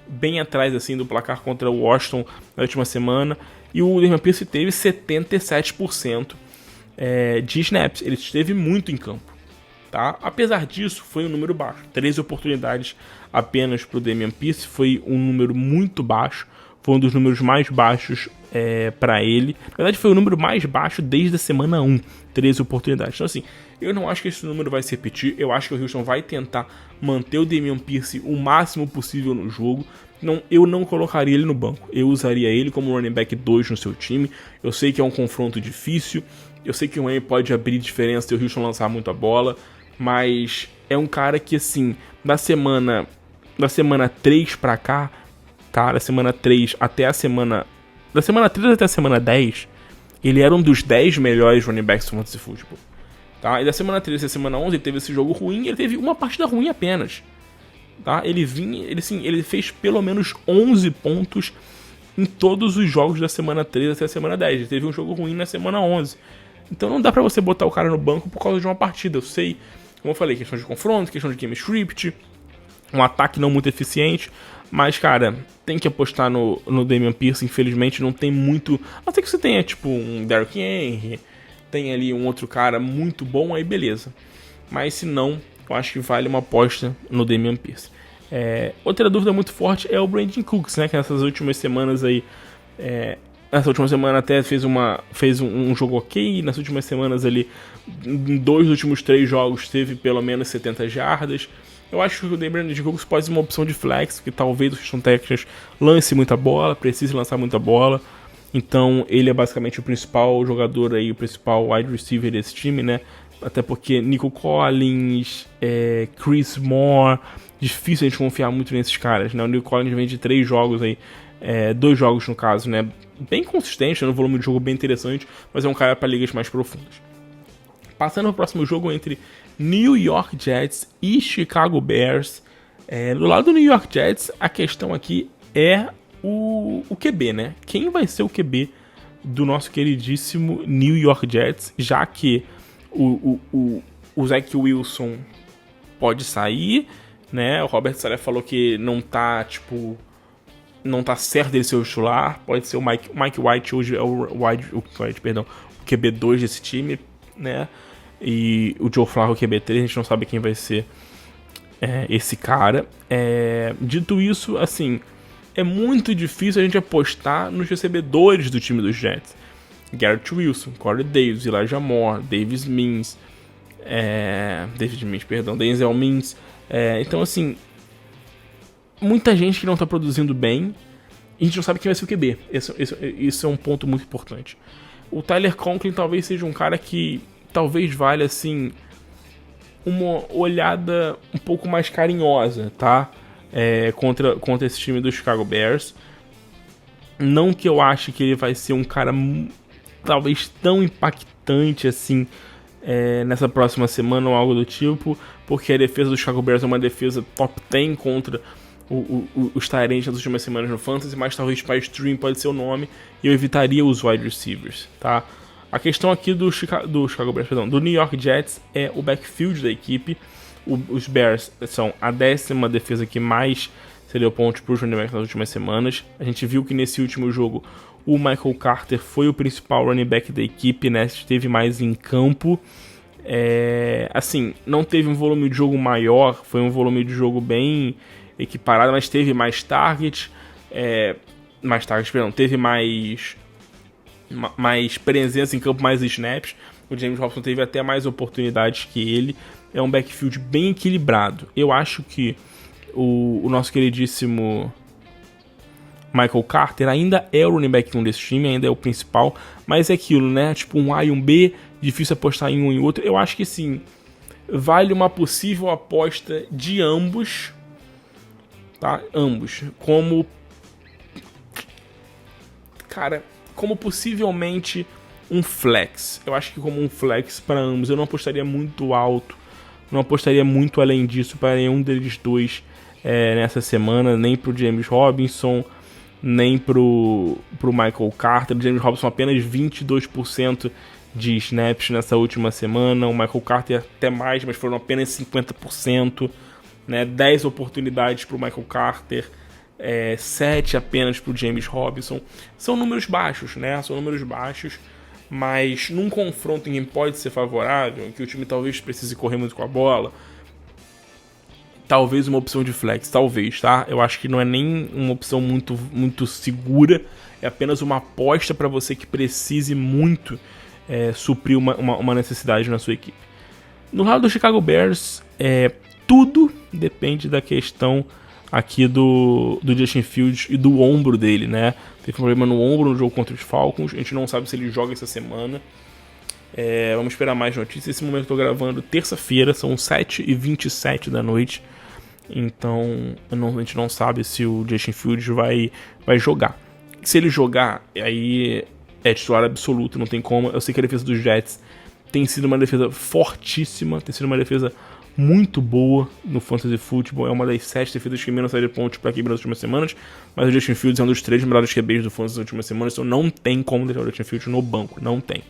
bem atrás assim, do placar contra o Washington na última semana. E o Dameon Pierce teve 77% de snaps. Ele esteve muito em campo. Tá? Apesar disso, foi um número baixo. 13 oportunidades apenas para o Dameon Pierce. Foi um número muito baixo. Foi um dos números mais baixos para ele. Na verdade, foi o número mais baixo desde a semana 1. 13 oportunidades. Então, assim, eu não acho que esse número vai se repetir. Eu acho que o Houston vai tentar manter o Dameon Pierce o máximo possível no jogo. Eu não colocaria ele no banco. Eu usaria ele como running back 2 no seu time. Eu sei que é um confronto difícil. Eu sei que o Miami pode abrir diferença se o Houston lançar muito a bola. Mas é um cara que, assim, da semana 3 pra cá, tá? Da semana 3 até a semana... Da semana 3 até a semana 10, ele era um dos 10 melhores running backs do Fantasy Football. Tá? E da semana 3 até a semana 11, ele teve esse jogo ruim, ele teve uma partida ruim apenas. Tá? Ele fez pelo menos 11 pontos em todos os jogos da semana 3 até a semana 10. Ele teve um jogo ruim na semana 11. Então não dá pra você botar o cara no banco por causa de uma partida. Eu sei, como eu falei, questão de confronto, questão de game script, um ataque não muito eficiente. Mas, cara, tem que apostar no Dameon Pierce. Infelizmente não tem muito... Até que você tenha, tipo, um Derrick Henry, tem ali um outro cara muito bom, aí beleza. Mas se não, eu acho que vale uma aposta no Dameon Pierce. Outra dúvida muito forte é o Brandin Cooks, né? Que nessas últimas semanas aí... Nessa última semana até fez um jogo ok. Nas últimas semanas ali, em 2 dos últimos 3 jogos, teve pelo menos 70 jardas. Eu acho que o Brandin Cooks pode ser uma opção de flex, que talvez o Houston Texans lance muita bola, precise lançar muita bola. Então ele é basicamente o principal jogador aí, o principal wide receiver desse time, né? Até porque Nico Collins, Chris Moore, difícil a gente confiar muito nesses caras, né? O Nico Collins vem de 3 jogos aí, 2 jogos no caso, né? Bem consistente, no volume de jogo bem interessante, mas é um cara para ligas mais profundas. Passando ao próximo jogo entre New York Jets e Chicago Bears. Do lado do New York Jets, a questão aqui é o QB, né? Quem vai ser o QB do nosso queridíssimo New York Jets, já que o Zach Wilson pode sair, né? O Robert Saleh falou que não tá certo dele ser o titular. Pode ser o Mike White, hoje é o QB2 desse time, né? E o Joe Flacco, o QB3, a gente não sabe quem vai ser esse cara. Dito isso, assim, é muito difícil a gente apostar nos recebedores do time dos Jets. Garrett Wilson, Corey Davis, Elijah Moore, Denzel Mims. Então, assim, muita gente que não está produzindo bem, e a gente não sabe quem vai ser o QB. Isso é um ponto muito importante. O Tyler Conklin talvez seja um cara que talvez valha, assim, uma olhada um pouco mais carinhosa, tá? Contra esse time do Chicago Bears. Não que eu ache que ele vai ser um cara talvez tão impactante assim nessa próxima semana ou algo do tipo, porque a defesa do Chicago Bears é uma defesa top 10 contra os Tyrants nas últimas semanas no Fantasy, mas talvez para stream pode ser o nome, e eu evitaria os wide receivers, tá? A questão aqui do New York Jets é o backfield da equipe. Os Bears são a 10ª defesa que mais cedeu pontos para os running backs nas últimas semanas. A gente viu que nesse último jogo o Michael Carter foi o principal running back da equipe, né? Esteve mais em campo. Assim, não teve um volume de jogo maior, foi um volume de jogo bem equiparado, mas teve mais targets. Teve mais presença em campo, mais snaps. O James Robinson teve até mais oportunidades que ele. É um backfield bem equilibrado. Eu acho que o nosso queridíssimo Michael Carter ainda é o running back 1 desse time, ainda é o principal, mas é aquilo, né? Tipo um A e um B, difícil apostar em um e outro. Eu acho que sim, vale uma possível aposta de ambos, tá? Ambos, como possivelmente um flex. Eu acho que como um flex para ambos. Eu não apostaria muito alto, não apostaria muito além disso para nenhum deles dois nessa semana, nem pro James Robinson, nem pro Michael Carter. O James Robinson apenas 22% de snaps nessa última semana, o Michael Carter até mais, mas foram apenas 50%, né? 10 oportunidades pro Michael Carter, 7 apenas pro James Robinson. São números baixos, né? São números baixos, mas num confronto em que pode ser favorável, em que o time talvez precise correr muito com a bola, talvez uma opção de flex, talvez, tá? Eu acho que não é nem uma opção muito, muito segura, é apenas uma aposta para você que precise muito suprir uma necessidade na sua equipe. No lado do Chicago Bears, tudo depende da questão aqui do Justin Fields e do ombro dele, né? Teve um problema no ombro no jogo contra os Falcons, a gente não sabe se ele joga essa semana. Vamos esperar mais notícias. Nesse momento eu estou gravando terça-feira, são 7h27 da noite. Então a gente não sabe se o Justin Fields vai jogar. Se ele jogar, aí é titular absoluto, não tem como. Eu sei que a defesa dos Jets tem sido uma defesa fortíssima, tem sido uma defesa muito boa no Fantasy Football. É uma das 7 defesas que menos saíram pontos para a equipe nas últimas semanas, mas o Justin Fields é um dos 3 melhores QBs do Fantasy nas últimas semanas, então não tem como deixar o Justin Fields no banco, não tem.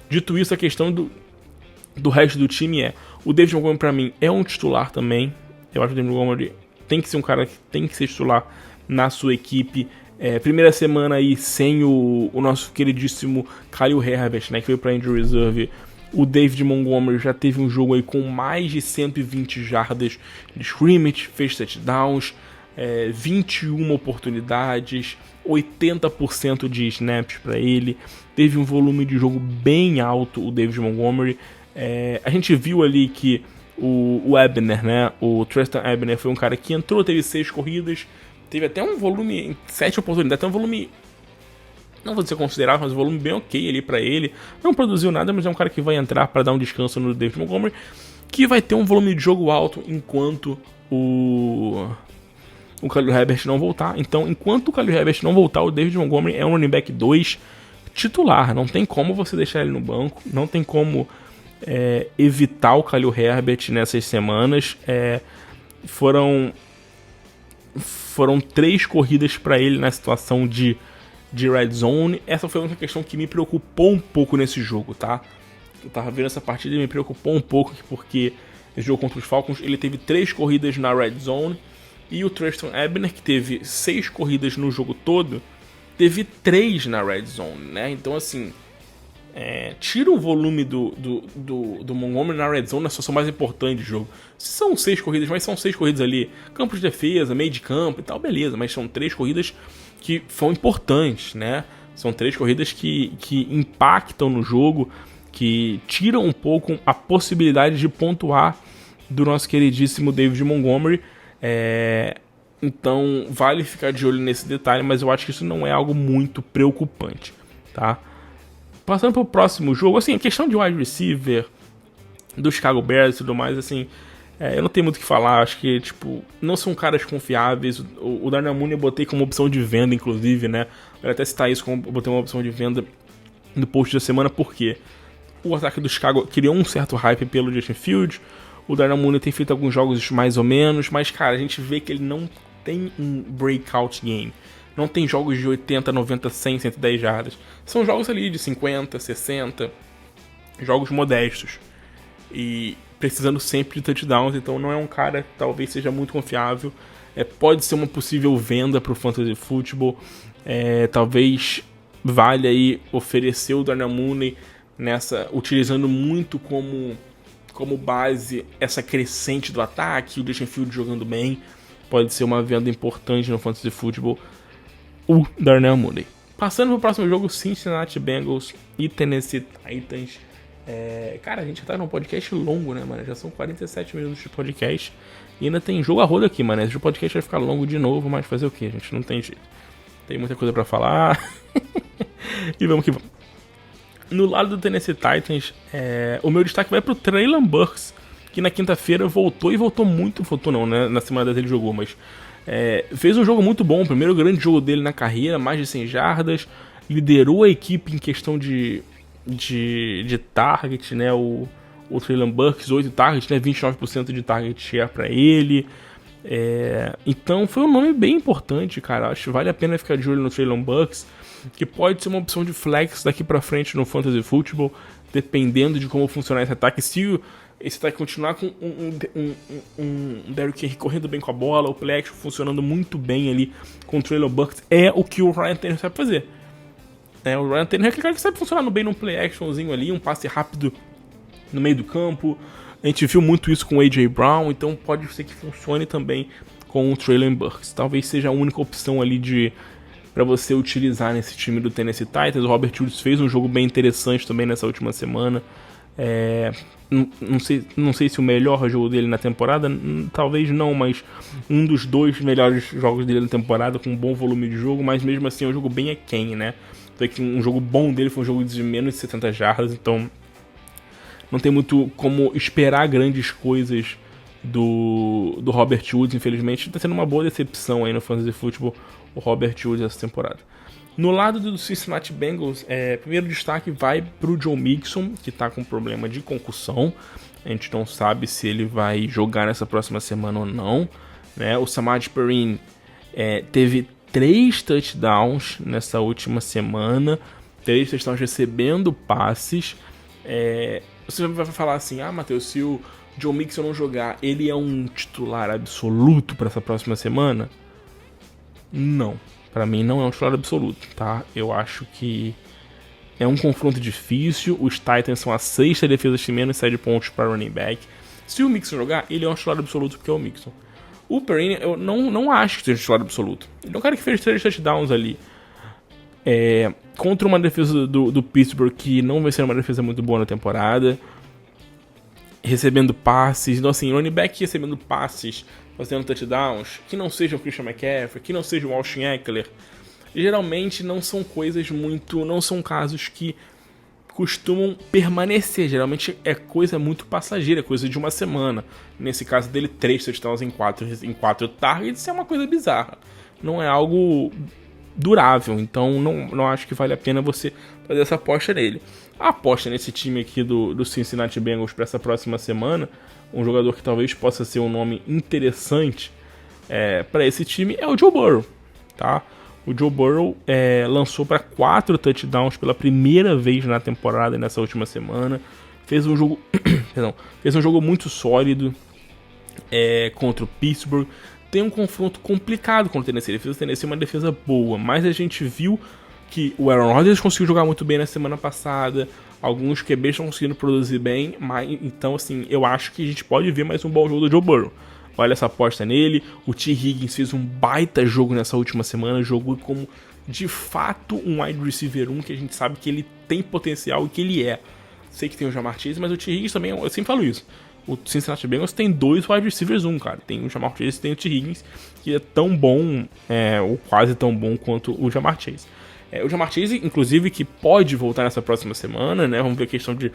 Dito isso, a questão do resto do time o David Montgomery para mim é um titular também. Eu acho que o David Montgomery tem que ser um cara que tem que ser titular na sua equipe. Primeira semana aí sem o nosso queridíssimo Khalil Herbert, né, que veio para injury reserve. O David Montgomery já teve um jogo aí com mais de 120 jardas de scrimmage, fez touchdowns, 21 oportunidades, 80% de snaps para ele. Teve um volume de jogo bem alto, o David Montgomery. A gente viu ali que o Ebner, né, o Trestan Ebner foi um cara que entrou, teve 6 corridas, teve até um volume, 7 oportunidades, até um volume, não vou dizer considerável, mas um volume bem ok ali pra ele. Não produziu nada, mas é um cara que vai entrar pra dar um descanso no David Montgomery, que vai ter um volume de jogo alto enquanto o Khalil Herbert não voltar. Então, enquanto o Khalil Herbert não voltar, o David Montgomery é um running back 2 titular. Não tem como você deixar ele no banco, não tem como evitar o Khalil Herbert nessas semanas. Foram 3 corridas pra ele na situação de red zone. Essa foi uma questão que me preocupou um pouco nesse jogo, tá? Eu tava vendo essa partida e me preocupou um pouco, porque esse jogo contra os Falcons, ele teve 3 corridas na red zone, e o Trestan Ebner, que teve 6 corridas no jogo todo, teve 3 na red zone, né? Então, assim, tira o volume do Montgomery na red zone, na situação mais importante do jogo. São 6 corridas, mas são 6 corridas ali, campo de defesa, meio de campo e tal, beleza, mas são 3 corridas que são importantes, né? São 3 corridas que impactam no jogo, que tiram um pouco a possibilidade de pontuar do nosso queridíssimo David Montgomery. Então vale ficar de olho nesse detalhe, mas eu acho que isso não é algo muito preocupante, tá? Passando para o próximo jogo, assim, a questão de wide receiver do Chicago Bears e tudo mais, assim, eu não tenho muito o que falar. Acho que, tipo, não são caras confiáveis. O Darnell Mooney eu botei como opção de venda, inclusive, né? Eu quero até citar isso como eu botei uma opção de venda no post da semana, porque o ataque do Chicago criou um certo hype pelo Justin Fields. O Darnell Mooney tem feito alguns jogos mais ou menos, mas, cara, a gente vê que ele não tem um breakout game. Não tem jogos de 80, 90, 100, 110 jardas. São jogos ali de 50, 60, jogos modestos. E precisando sempre de touchdowns, então não é um cara que talvez seja muito confiável. Pode ser uma possível venda para o Fantasy Football. Talvez valha aí oferecer o Darnell Mooney utilizando muito como base essa crescente do ataque, o Justin Fields jogando bem. Pode ser uma venda importante no Fantasy Football, o Darnell Mooney. Passando para o próximo jogo, Cincinnati Bengals e Tennessee Titans. Cara, a gente já tá num podcast longo, né, mano? Já são 47 minutos de podcast e ainda tem jogo a roda aqui, mano. Esse podcast vai ficar longo de novo, mas fazer o que? A gente não tem jeito. Tem muita coisa pra falar. E vamos que vamos. No lado do Tennessee Titans, o meu destaque vai pro Treylon Burks, que na quinta-feira voltou muito. Voltou não, né? Na semana dele jogou, mas fez um jogo muito bom. O primeiro grande jogo dele na carreira, mais de 100 jardas. Liderou a equipe em questão de target, né? O Treylon Burks, 8 targets, né? 29% de target share pra ele. Então foi um nome bem importante, cara. Acho que vale a pena ficar de olho no Treylon Burks, que pode ser uma opção de flex daqui pra frente no Fantasy Football, dependendo de como funcionar esse ataque. Se esse ataque continuar com um Derrick Henry correndo bem com a bola, o play action funcionando muito bem ali com o Treylon Burks, é o que o Ryan Tannehill sabe fazer. O Ryan Tannehill é aquele cara que sabe funcionar bem num play actionzinho ali, um passe rápido no meio do campo. A gente viu muito isso com o A.J. Brown, então pode ser que funcione também com o Treylon Burks. Talvez seja a única opção ali para você utilizar nesse time do Tennessee Titans. O Robert Woods fez um jogo bem interessante também nessa última semana. Não sei se o melhor jogo dele na temporada, talvez não, mas um dos 2 melhores jogos dele na temporada, com um bom volume de jogo, mas mesmo assim é um jogo bem aquém, né? Então, um jogo bom dele foi um jogo de menos de 70 jardas, então não tem muito como esperar grandes coisas do Robert Woods, infelizmente. Está sendo uma boa decepção aí no Fantasy Football o Robert Woods essa temporada. No lado do Cincinnati Bengals, primeiro destaque vai para o Joe Mixon, que está com problema de concussão. A gente não sabe se ele vai jogar nessa próxima semana ou não, né? O Samaje Perine teve 3 touchdowns nessa última semana, 3 touchdowns recebendo passes. Você vai falar assim, Matheus, se o Joe Mixon não jogar, ele é um titular absoluto para essa próxima semana? Não, para mim não é um titular absoluto, tá? Eu acho que é um confronto difícil. Os Titans são a 6ª defesa que menos cede pontos para running back. Se o Mixon jogar, ele é um titular absoluto porque é o Mixon. O Perine, eu não acho que seja titular absoluto. Ele é um cara que fez 3 touchdowns ali. Contra uma defesa do Pittsburgh que não vai ser uma defesa muito boa na temporada. Recebendo passes. Então, assim, running back recebendo passes, fazendo touchdowns, que não sejam o Christian McCaffrey, que não seja o Austin Eckler, geralmente não são coisas muito... Não são casos que costumam permanecer. Geralmente é coisa muito passageira, coisa de uma semana. Nesse caso dele, 3 touchdowns em 4 targets é uma coisa bizarra. Não é algo durável, então não acho que vale a pena você fazer essa aposta nele. A aposta nesse time aqui do Cincinnati Bengals para essa próxima semana, um jogador que talvez possa ser um nome interessante para esse time é o Joe Burrow, tá? O Joe Burrow lançou para 4 touchdowns pela primeira vez na temporada nessa última semana. Fez um jogo, fez um jogo muito sólido contra o Pittsburgh. Tem um confronto complicado contra o Tennessee. Ele fez o Tennessee uma defesa boa, mas a gente viu que o Aaron Rodgers conseguiu jogar muito bem na semana passada. Alguns QBs estão conseguindo produzir bem, mas então assim, eu acho que a gente pode ver mais um bom jogo do Joe Burrow. Olha essa aposta nele. O T. Higgins fez um baita jogo nessa última semana. Jogou como, de fato, um wide receiver 1, que a gente sabe que ele tem potencial e que ele é. Sei que tem o Ja'Marr Chase, mas o T. Higgins também, eu sempre falo isso. O Cincinnati Bengals tem 2 wide receivers 1, cara. Tem o Ja'Marr Chase e tem o T. Higgins, que é tão bom, ou quase tão bom quanto o Ja'Marr Chase. O Ja'Marr Chase, inclusive, que pode voltar nessa próxima semana, né? Vamos ver a questão de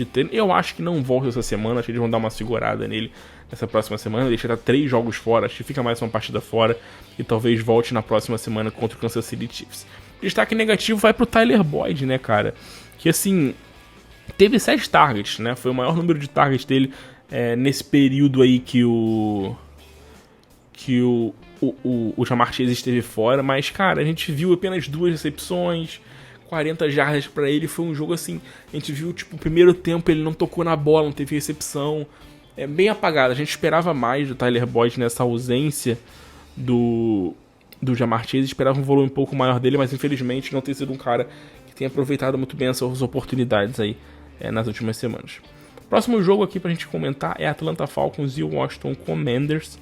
treino. Eu acho que não volta essa semana, acho que eles vão dar uma segurada nele nessa próxima semana, deixar 3 jogos fora, acho que fica mais uma partida fora e talvez volte na próxima semana contra o Kansas City Chiefs. Destaque negativo vai pro Tyler Boyd, né, cara? Que, assim, teve 7 targets, né? Foi o maior número de targets dele nesse período aí que o Ja'Marr Chase esteve fora, mas, cara, a gente viu apenas 2 recepções, 40 jardas pra ele, foi um jogo assim, a gente viu, tipo, o primeiro tempo ele não tocou na bola, não teve recepção, bem apagado. A gente esperava mais do Tyler Boyd nessa ausência do Ja'Marr Chase, esperava um volume um pouco maior dele, mas infelizmente não tem sido um cara que tenha aproveitado muito bem essas oportunidades aí nas últimas semanas. Próximo jogo aqui pra gente comentar é Atlanta Falcons e o Washington Commanders.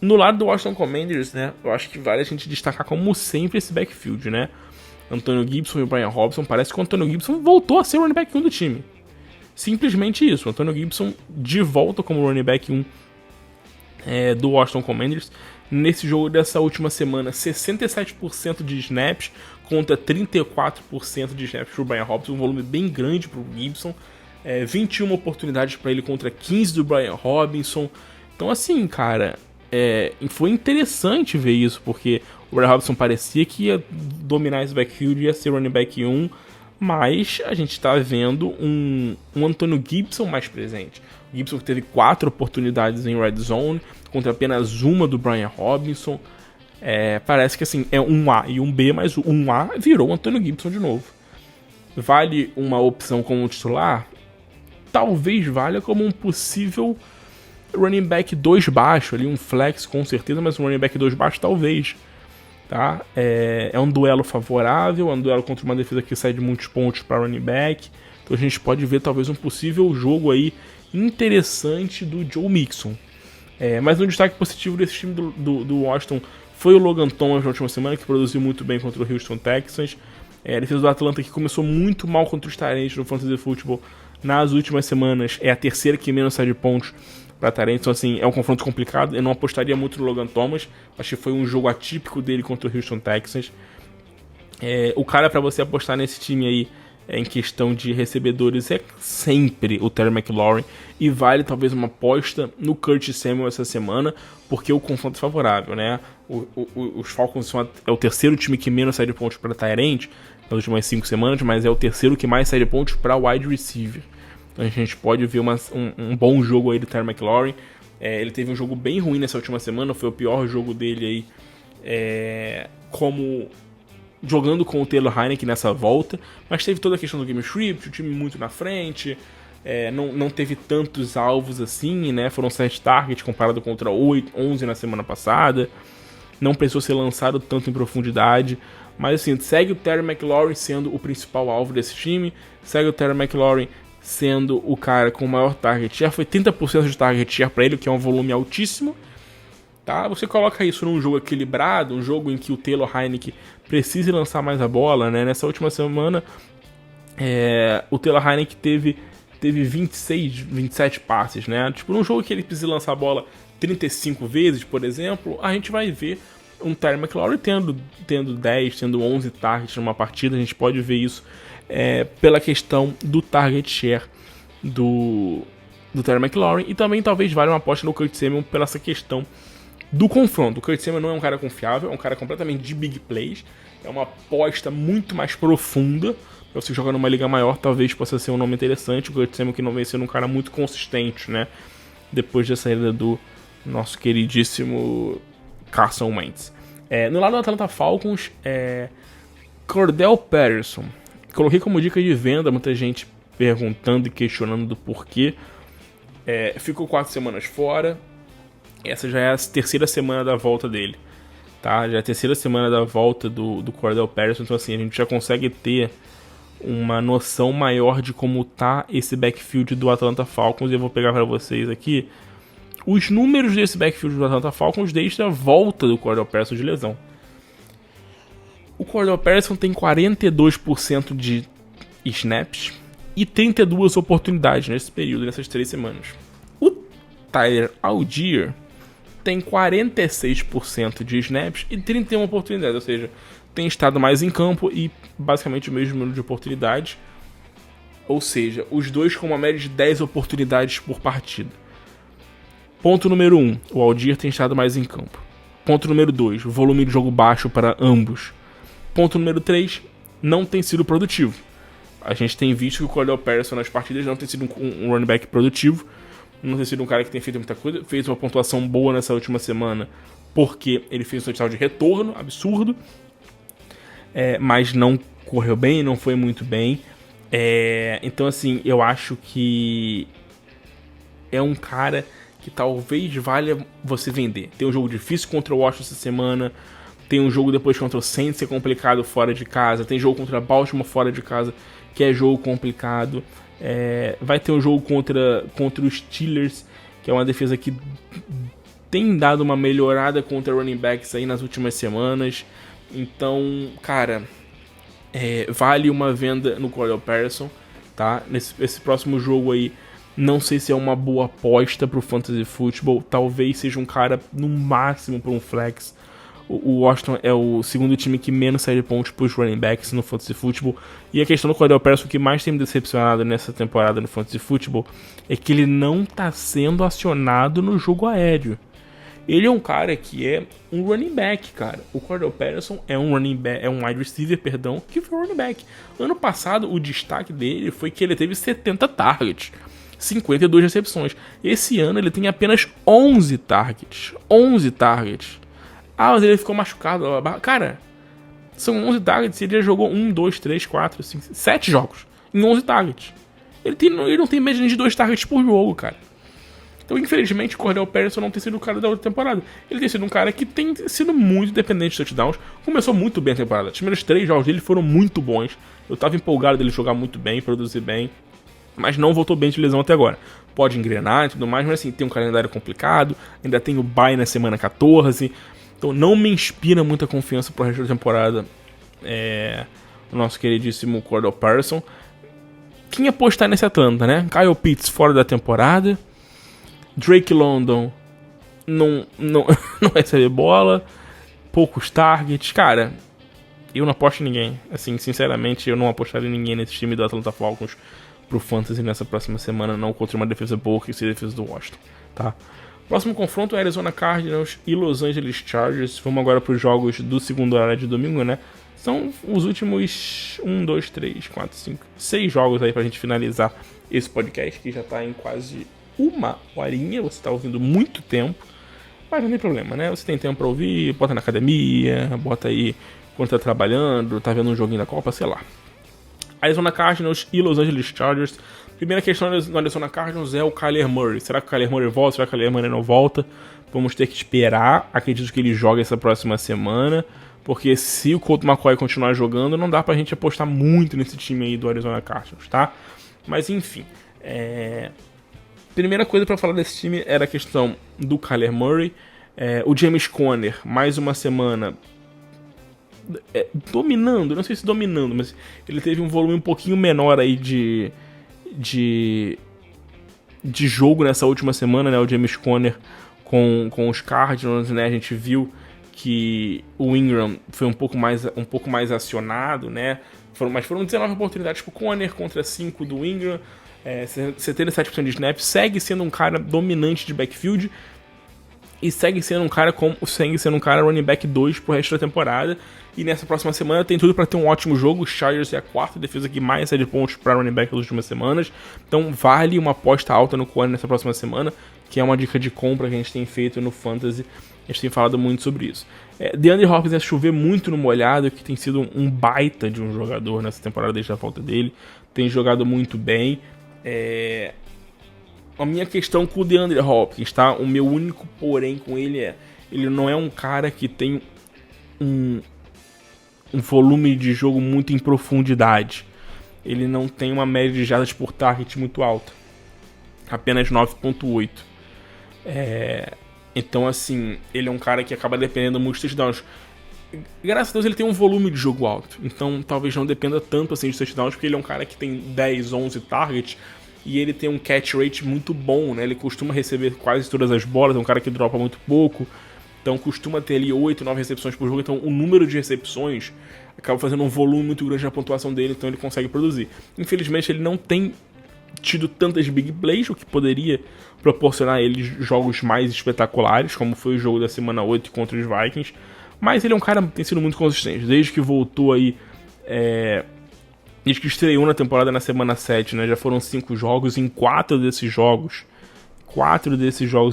No lado do Washington Commanders, né, eu acho que vale a gente destacar como sempre esse backfield, né? Antônio Gibson e o Brian Robinson, parece que o Antônio Gibson voltou a ser o running back 1 do time. Simplesmente isso, o Antônio Gibson de volta como running back 1 do Washington Commanders. Nesse jogo dessa última semana, 67% de snaps contra 34% de snaps para o Brian Robinson, um volume bem grande para o Gibson. 21 oportunidades para ele contra 15 do Brian Robinson. Então, assim, cara, foi interessante ver isso, porque o Brian Robinson parecia que ia dominar esse backfield, ia ser running back 1, mas a gente tá vendo um Antônio Gibson mais presente. O Gibson que teve 4 oportunidades em red zone, contra apenas uma do Brian Robinson. Parece que assim, é um A e um B, mas o 1A virou o Antônio Gibson de novo. Vale uma opção como titular? Talvez valha como um possível running back 2 baixo, ali um flex com certeza, mas um running back 2 baixo talvez, tá? É um duelo favorável, é um duelo contra uma defesa que sai de muitos pontos para running back, então a gente pode ver talvez um possível jogo aí interessante do Joe Mixon. Mas um destaque positivo desse time do Washington foi o Logan Thomas na última semana, que produziu muito bem contra o Houston Texans. A defesa do Atlanta, que começou muito mal contra os Tyrants no Fantasy Football nas últimas semanas, é a terceira que menos sai de pontos para Tyrants, então assim, é um confronto complicado. Eu não apostaria muito no Logan Thomas, acho que foi um jogo atípico dele contra o Houston Texans. O cara para você apostar nesse time aí em questão de recebedores é sempre o Terry McLaurin, e vale talvez uma aposta no Curtis Samuel essa semana, porque o confronto é favorável, né? Os Falcons é o terceiro time que menos sai de pontos para Tyrant nas últimas 5 semanas, mas é o terceiro que mais sai de pontos para wide receiver. Então a gente pode ver um bom jogo aí do Terry McLaurin. Ele teve um jogo bem ruim nessa última semana, foi o pior jogo dele aí como jogando com o Taylor Heinicke nessa volta, mas teve toda a questão do game script, o time muito na frente, não teve tantos alvos assim, né? Foram 7 targets comparado contra 11 na semana passada. não precisou ser lançado tanto em profundidade. Mas assim, segue o Terry McLaurin sendo o principal alvo desse time, segue o Terry McLaurin sendo o cara com o maior target share, foi 30% de target share para ele, que é um volume altíssimo. Tá? Você coloca isso num jogo equilibrado, um jogo em que o Taylor Heinicke precisa lançar mais a bola, né? Nessa última semana, o Taylor Heinicke teve 26, 27 passes, né? Tipo, num jogo que ele precisa lançar a bola 35 vezes, por exemplo, a gente vai ver um Terry McLaurin tendo 10, tendo 11 targets numa partida. A gente pode ver isso pela questão do target share do Terry McLaurin, e também talvez valha uma aposta no Kurt Samuel pela essa questão do confronto. O Kurt Samuel não é um cara confiável, é um cara completamente de big plays, é uma aposta muito mais profunda. Pra você jogar numa liga maior, talvez possa ser um nome interessante. O Kurt Samuel, que não vem sendo um cara muito consistente, né? Depois da saída do nosso queridíssimo Carson Wentz. No lado do Atlanta Falcons, Cordell Patterson. Coloquei como dica de venda, muita gente perguntando e questionando do porquê. Ficou 4 semanas fora. Essa já é a terceira semana da volta dele. Tá? Já é a terceira semana da volta do Cordell Patterson. Então assim, a gente já consegue ter uma noção maior de como tá esse backfield do Atlanta Falcons. E eu vou pegar para vocês aqui os números desse backfield do Atlanta Falcons desde a volta do Cordell Patterson de lesão. O Cordell Patterson tem 42% de snaps e 32 oportunidades nesse período, nessas 3 semanas. O Tyler Allgeier tem 46% de snaps e 31 oportunidades, ou seja, tem estado mais em campo e basicamente o mesmo número de oportunidades. Ou seja, os dois com uma média de 10 oportunidades por partida. Ponto número 1, o Allgeier tem estado mais em campo. Ponto número 2, volume de jogo baixo para ambos. Ponto número 3, não tem sido produtivo. A gente tem visto que o Cordell Patterson nas partidas não tem sido um running back produtivo, não tem sido um cara que tem feito muita coisa, fez uma pontuação boa nessa última semana, porque ele fez um touchdown de retorno, absurdo, mas não correu bem, não foi muito bem. Então assim, eu acho que é um cara que talvez valha você vender. Tem um jogo difícil contra o Washington essa semana, tem um jogo depois contra o Saints, que é complicado fora de casa, tem jogo contra Baltimore fora de casa, que é jogo complicado, vai ter um jogo contra os Steelers, que é uma defesa que tem dado uma melhorada contra running backs aí nas últimas semanas. Então, cara, vale uma venda no Cordell Patterson, tá? Esse próximo jogo aí, não sei se é uma boa aposta pro Fantasy Football, talvez seja um cara no máximo para um flex. O Washington é o segundo time que menos sai de pontos pros running backs no Fantasy Football. E a questão do Cordell Patterson, que mais tem me decepcionado nessa temporada no Fantasy Football, é que ele não tá sendo acionado no jogo aéreo. Ele é um cara que é um running back, cara. O Cordell Patterson é um wide receiver, que foi um running back. Ano passado, o destaque dele foi que ele teve 70 targets, 52 recepções. Esse ano ele tem apenas 11 targets. 11 targets. Mas ele ficou machucado. Cara, são 11 targets. Ele já jogou 1, 2, 3, 4, 5, 7 jogos em 11 targets. Ele não tem média de 2 targets por jogo, cara. Então, infelizmente, o Cordell Patterson não tem sido o cara da outra temporada. Ele tem sido um cara que tem sido muito dependente de touchdowns. Começou muito bem a temporada. Os primeiros 3 jogos dele foram muito bons. Eu tava empolgado dele jogar muito bem, produzir bem. Mas não voltou bem de lesão até agora. Pode engrenar e tudo mais, mas assim, tem um calendário complicado. Ainda tem o bye na semana 14. Então não me inspira muita confiança pro resto da temporada o nosso queridíssimo Cordell Patterson. Quem apostar nesse Atlanta, né? Kyle Pitts fora da temporada. Drake London não recebe bola. Poucos targets. Cara, eu não aposto em ninguém. Assim, sinceramente, eu não apostaria em ninguém nesse time do Atlanta Falcons pro Fantasy nessa próxima semana, não contra uma defesa boa que seja a defesa do Washington, tá? Próximo confronto é Arizona Cardinals e Los Angeles Chargers. Vamos agora para os jogos do segundo horário de domingo, né? São os últimos 1, 2, 3, 4, 5, 6 jogos aí pra gente finalizar esse podcast, que já tá em quase 1 horinha. Você tá ouvindo muito tempo, mas não tem problema, né? Você tem tempo pra ouvir, bota na academia, bota aí quando tá trabalhando, tá vendo um joguinho da Copa, sei lá. Arizona Cardinals e Los Angeles Chargers. Primeira questão no Arizona Cardinals é o Kyler Murray. Será que o Kyler Murray volta? Será que o Kyler Murray não volta? Vamos ter que esperar. Acredito que ele jogue essa próxima semana. Porque se o Colt McCoy continuar jogando, não dá pra gente apostar muito nesse time aí do Arizona Cardinals, tá? Mas enfim. Primeira coisa pra falar desse time era a questão do Kyler Murray. O James Conner, mais uma semana dominando, não sei se dominando, mas ele teve um volume um pouquinho menor aí de jogo nessa última semana, né? O James Conner com os Cardinals, né? A gente viu que o Ingram foi um pouco mais acionado, né? Mas foram 19 oportunidades pro Conner contra 5 do Ingram, 77% de snaps, segue sendo um cara dominante de backfield e segue sendo um cara running back 2 pro resto da temporada. E nessa próxima semana tem tudo para ter um ótimo jogo. O Chargers é a quarta defesa que mais cede pontos para running back nas últimas semanas. Então vale uma aposta alta no Conner nessa próxima semana, que é uma dica de compra que a gente tem feito no Fantasy. A gente tem falado muito sobre isso. DeAndre Hopkins é chover muito no molhado, que tem sido um baita de um jogador nessa temporada desde a volta dele. Tem jogado muito bem. A minha questão com o DeAndre Hopkins, tá? O meu único porém com ele ele não é um cara que tem um volume de jogo muito em profundidade. Ele não tem uma média de jardas por target muito alta. Apenas 9.8. Então, assim, ele é um cara que acaba dependendo muito de touchdowns. Graças a Deus ele tem um volume de jogo alto. Então, talvez não dependa tanto assim de touchdowns, porque ele é um cara que tem 10, 11 targets e ele tem um catch rate muito bom, né? Ele costuma receber quase todas as bolas, é um cara que dropa muito pouco. Então, costuma ter ali 8, 9 recepções por jogo. Então, o número de recepções acaba fazendo um volume muito grande na pontuação dele, então ele consegue produzir. Infelizmente, ele não tem tido tantas big plays, o que poderia proporcionar a ele jogos mais espetaculares, como foi o jogo da semana 8 contra os Vikings. Mas ele é um cara que tem sido muito consistente. Desde que voltou aí, desde que estreou na temporada na semana 7, né, já foram 5 jogos. Em 4 desses jogos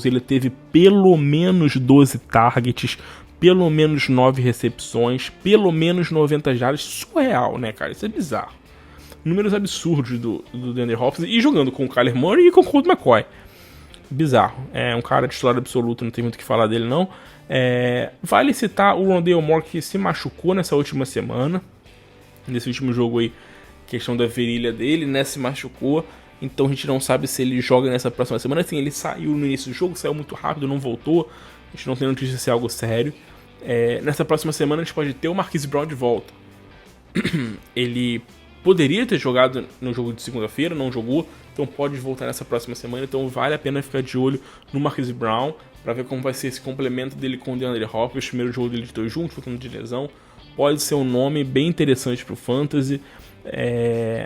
ele teve pelo menos 12 targets, pelo menos 9 recepções, pelo menos 90 jardas. Surreal, né, cara? Isso é bizarro. Números absurdos do DeAndre Hopkins, e jogando com o Kyler Murray e com o Colt McCoy. Bizarro. É um cara de titular absoluto, não tem muito o que falar dele, não. Vale citar o Rondale Moore, que se machucou nessa última semana. Nesse último jogo aí, questão da virilha dele, né? Se machucou. Então a gente não sabe se ele joga nessa próxima semana. Assim, ele saiu no início do jogo, saiu muito rápido, não voltou. A gente não tem notícia se é algo sério. Nessa próxima semana a gente pode ter o Marquise Brown de volta. Ele poderia ter jogado no jogo de segunda-feira, não jogou, então pode voltar nessa próxima semana. Então vale a pena ficar de olho no Marquise Brown para ver como vai ser esse complemento dele com o DeAndre Hopkins. O primeiro jogo dele de dois juntos, voltando de lesão. Pode ser um nome bem interessante para o Fantasy.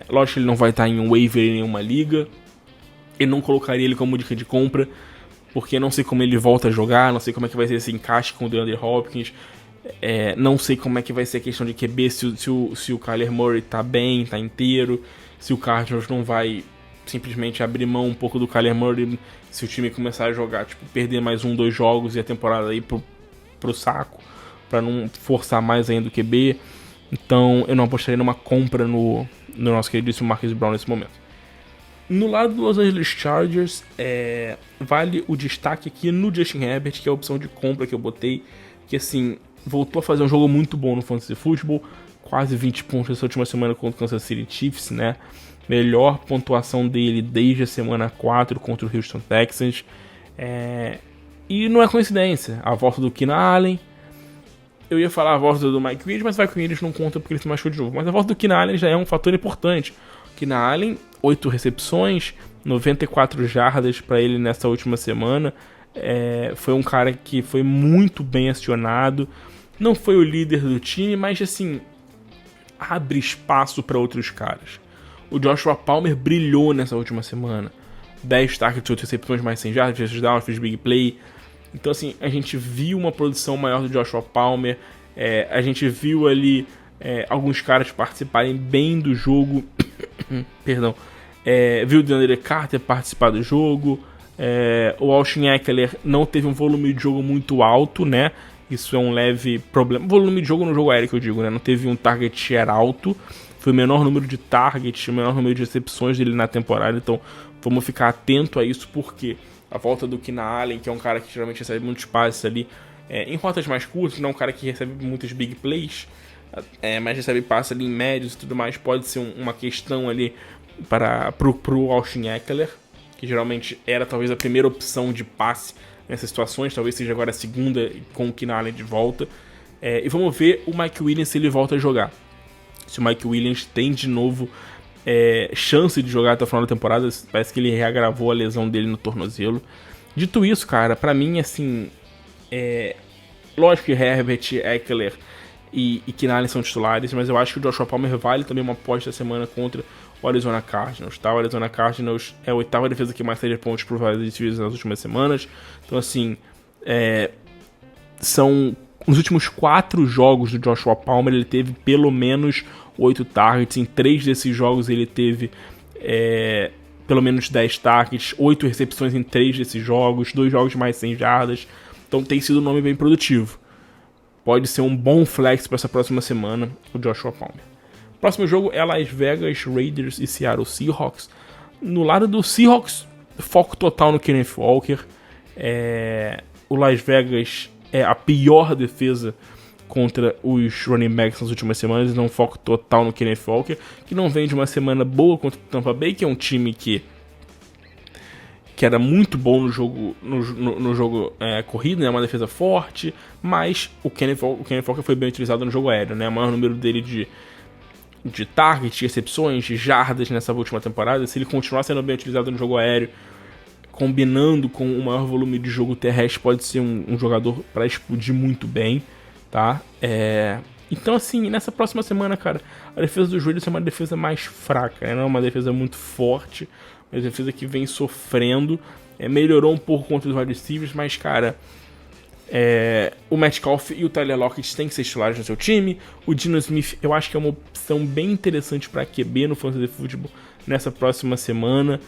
Lógico que ele não vai estar em waiver em nenhuma liga. Eu não colocaria ele como dica de compra, porque não sei como ele volta a jogar, não sei como é que vai ser esse encaixe com o DeAndre Hopkins. Não sei como é que vai ser a questão de QB, se o Kyler Murray tá bem, tá inteiro, se o Cardinals não vai simplesmente abrir mão um pouco do Kyler Murray, se o time começar a jogar, tipo, perder mais 1, 2 jogos e a temporada aí pro saco, pra não forçar mais ainda o QB. Então eu não apostaria numa compra no nosso queridíssimo Marquise Brown nesse momento. No lado do Los Angeles Chargers, vale o destaque aqui no Justin Herbert, que é a opção de compra que eu botei, que assim, voltou a fazer um jogo muito bom no Fantasy Football, quase 20 pontos essa última semana contra o Kansas City Chiefs, né? Melhor pontuação dele desde a semana 4 contra o Houston Texans. E não é coincidência, a volta do Keenan Allen. Eu ia falar a volta do Mike Williams, mas o Mike Williams não conta porque ele se machucou de novo. Mas a volta do Keenan Allen já é um fator importante. Keenan Allen, 8 recepções, 94 jardas para ele nessa última semana. Foi um cara que foi muito bem acionado. Não foi o líder do time, mas assim, abre espaço para outros caras. O Joshua Palmer brilhou nessa última semana. 10 targets, 8 recepções, mais 100 jardas, touchdown, fez big play. Então assim, a gente viu uma produção maior do Joshua Palmer. A gente viu ali alguns caras participarem bem do jogo. Perdão. Viu o DeAndre Carter participar do jogo. O Austin Ekeler não teve um volume de jogo muito alto, né? Isso é um leve problema. Volume de jogo no jogo aéreo que eu digo, né? Não teve um target share alto. Foi o menor número de targets, o menor número de recepções dele na temporada. Então vamos ficar atento a isso, porque A volta do Keenan Allen, que é um cara que geralmente recebe muitos passes ali em rotas mais curtas, não é um cara que recebe muitos big plays, mas recebe passes ali em médios e tudo mais. Pode ser uma questão ali pro Austin Ekeler, que geralmente era talvez a primeira opção de passe nessas situações, talvez seja agora a segunda com o Keenan Allen de volta. E vamos ver o Mike Williams se ele volta a jogar. Se o Mike Williams tem de novo chance de jogar até o final da temporada. Parece que ele reagravou a lesão dele no tornozelo. Dito isso, cara, pra mim, assim, lógico que Herbert, Ekeler e Keenan Allen são titulares, mas eu acho que o Joshua Palmer vale também uma aposta da semana contra o Arizona Cardinals, tá? O Arizona Cardinals é a 8ª defesa que mais cede pontos por várias defesas nas últimas semanas. Então, assim, são os últimos 4 jogos do Joshua Palmer, ele teve pelo menos 8 targets. Em 3 desses jogos ele teve pelo menos 10 targets, 8 recepções em 3 desses jogos, 2 jogos de mais 100 jardas. Então tem sido um nome bem produtivo. Pode ser um bom flex para essa próxima semana, o Joshua Palmer. Próximo jogo é Las Vegas Raiders e Seattle Seahawks. No lado do Seahawks, foco total no Kenneth Walker. O Las Vegas é a pior defesa contra os running backs nas últimas semanas, então foco total no Kenneth Walker, que não vem de uma semana boa contra o Tampa Bay, que é um time que era muito bom no jogo, no jogo corrido, né? Uma defesa forte, mas o Kenneth Walker foi bem utilizado no jogo aéreo, né? O maior número dele de targets, de recepções, de jardas nessa última temporada. Se ele continuar sendo bem utilizado no jogo aéreo, combinando com o maior volume de jogo terrestre, pode ser um jogador para explodir muito bem, tá? Então, assim, nessa próxima semana, cara, a defesa dos Raiders é uma defesa mais fraca, né? Não é uma defesa muito forte, uma defesa que vem sofrendo. Melhorou um pouco contra os wide receivers, mas, cara, o Metcalf e o Tyler Lockett têm que ser titulares no seu time. O Geno Smith, eu acho que é uma opção bem interessante para QB no Fantasy Football nessa próxima semana.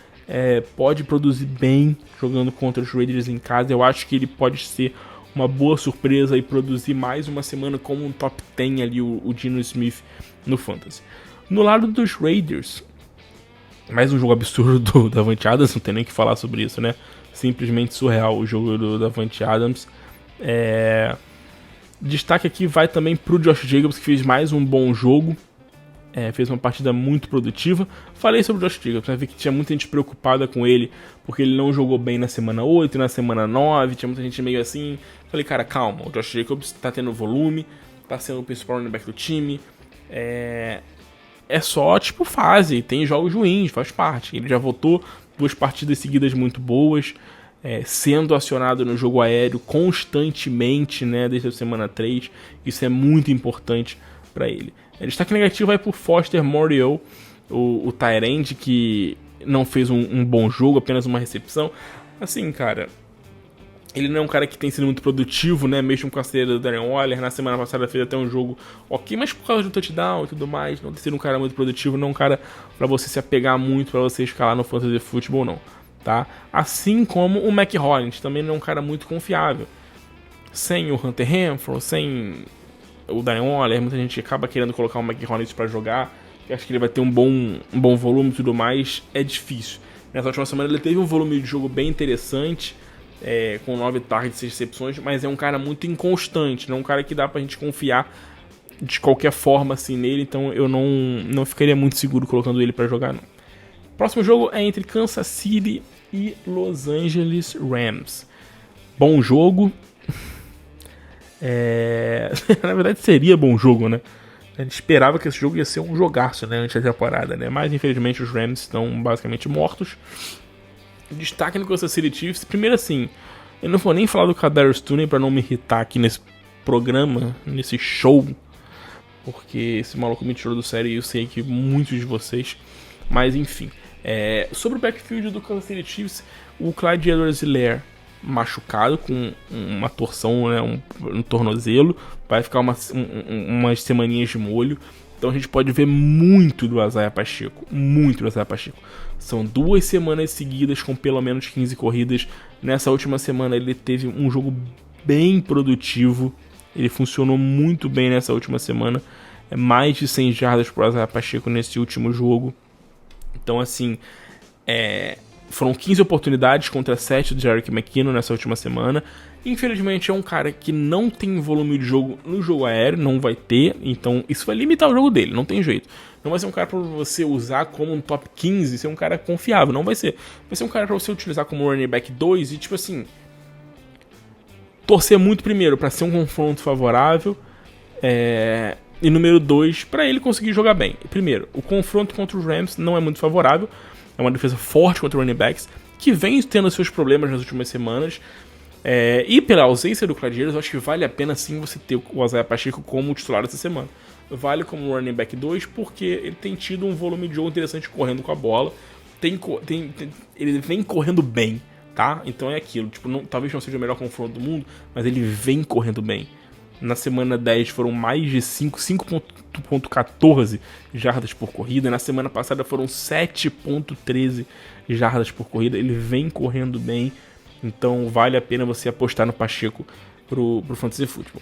Pode produzir bem jogando contra os Raiders em casa. Eu acho que ele pode ser uma boa surpresa e produzir mais uma semana como um top 10 ali, o Geno Smith no Fantasy. No lado dos Raiders, mais um jogo absurdo do Davante Adams, não tem nem o que falar sobre isso, né? Simplesmente surreal o jogo do Davante Adams. Destaque aqui vai também pro Josh Jacobs, que fez mais um bom jogo. Fez uma partida muito produtiva. Falei sobre o Josh Jacobs, né? Vi que tinha muita gente preocupada com ele, porque ele não jogou bem na semana 8, na semana 9, tinha muita gente meio assim. Falei, cara, calma, o Josh Jacobs tá tendo volume, tá sendo o principal running back do time. Só, tipo, fase, tem jogos ruins, faz parte. Ele já voltou 2 partidas seguidas muito boas, sendo acionado no jogo aéreo constantemente, né, desde a semana 3. Isso é muito importante para ele. Destaque negativo vai por Foster Moreau, o tight end, que não fez um bom jogo, apenas uma recepção. Assim, cara, ele não é um cara que tem sido muito produtivo, né? Mesmo com a saída do Darren Waller. Na semana passada fez até um jogo ok, mas por causa do touchdown e tudo mais, não tem sido um cara muito produtivo, não é um cara pra você se apegar muito, pra você escalar no Fantasy Football, não, tá? Assim como o Mac Hollins, também não é um cara muito confiável. Sem o Hunter Renfrow, sem o Darren Waller, muita gente acaba querendo colocar o Mac Hollins pra jogar, que acho que ele vai ter um bom volume e tudo mais. É difícil. Nessa última semana ele teve um volume de jogo bem interessante, com 9 targets e 6 recepções, mas é um cara muito inconstante, não é um cara que dá pra gente confiar de qualquer forma assim nele, então eu não ficaria muito seguro colocando ele pra jogar, não. Próximo jogo é entre Kansas City e Los Angeles Rams. Bom jogo. Na verdade seria bom jogo, né? A gente esperava que esse jogo ia ser um jogaço, né, antes da temporada, né? Mas infelizmente os Rams estão basicamente mortos. Destaque no Kansas City Chiefs. Primeiro, assim, eu não vou nem falar do Kadarius Toney pra não me irritar aqui nesse programa, nesse show, porque esse maluco me tirou do sério e eu sei que muitos de vocês. Mas enfim, sobre o backfield do Kansas City Chiefs, o Clyde Edwards-Helaire machucado com uma torção, né, um tornozelo, vai ficar umas semaninhas de molho. Então a gente pode ver muito do Isaiah Pacheco, São 2 semanas seguidas com pelo menos 15 corridas. Nessa última semana ele teve um jogo bem produtivo, ele funcionou muito bem nessa última semana. Mais de 100 jardas para o Isaiah Pacheco nesse último jogo. Então, assim, Foram 15 oportunidades contra 7 do Jerick McKinnon nessa última semana. Infelizmente é um cara que não tem volume de jogo no jogo aéreo, não vai ter, então isso vai limitar o jogo dele, não tem jeito. Não vai ser um cara pra você usar como um top 15, ser um cara confiável, não vai ser. Vai ser um cara pra você utilizar como running back 2 e tipo assim, torcer muito primeiro pra ser um confronto favorável, e número 2, pra ele conseguir jogar bem. Primeiro, o confronto contra os Rams não é muito favorável, é uma defesa forte contra running backs, que vem tendo seus problemas nas últimas semanas. E pela ausência do Clyde Edwards, eu acho que vale a pena sim você ter o Isaiah Pacheco como titular essa semana. Vale como running back 2 porque ele tem tido um volume de jogo interessante correndo com a bola. Ele vem correndo bem, tá? Então é aquilo, tipo, talvez não seja o melhor confronto do mundo, mas ele vem correndo bem. Na semana 10 foram mais de 5.14 jardas por corrida. Na semana passada foram 7.13 jardas por corrida. Ele vem correndo bem. Então vale a pena você apostar no Pacheco pro Fantasy Football.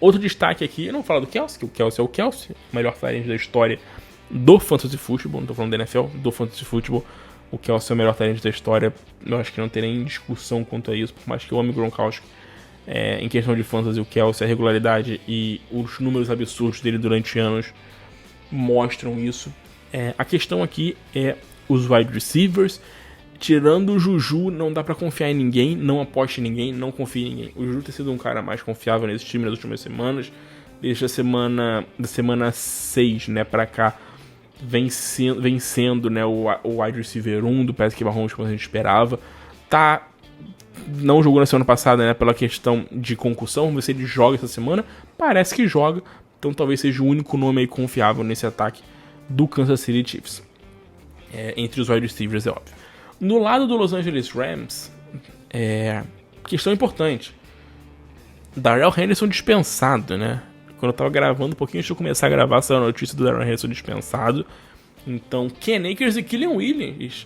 Outro destaque aqui, eu não vou falar do Kelce, que o Kelce é o Kelce, o melhor tight end da história do Fantasy Football, não tô falando da NFL, do Fantasy Football. O Kelce é o melhor tight end da história, eu acho que não tem nem discussão quanto a isso, por mais que eu ame o Gronkowski. Em questão de fantasy, o Kelce, a regularidade e os números absurdos dele durante anos mostram isso. A questão aqui é os wide receivers. Tirando o Juju, não dá pra confiar em ninguém, não aposte em ninguém, não confie em ninguém. O Juju tem sido um cara mais confiável nesse time nas últimas semanas. Desde a semana 6, né, pra cá, vem sendo, né, o wide receiver 1 do Patrick Mahomes, como a gente esperava. Não jogou na semana passada, né, pela questão de concussão. Vamos ver se ele joga essa semana. Parece que joga, então talvez seja o único nome aí confiável nesse ataque do Kansas City Chiefs. Entre os wide receivers, é óbvio. No lado do Los Angeles Rams, questão importante. Darrell Henderson dispensado, né? Quando eu tava gravando, um pouquinho antes de eu começar a gravar, saiu a notícia do Darrell Henderson dispensado. Então, Ken Akers e Kyren Williams.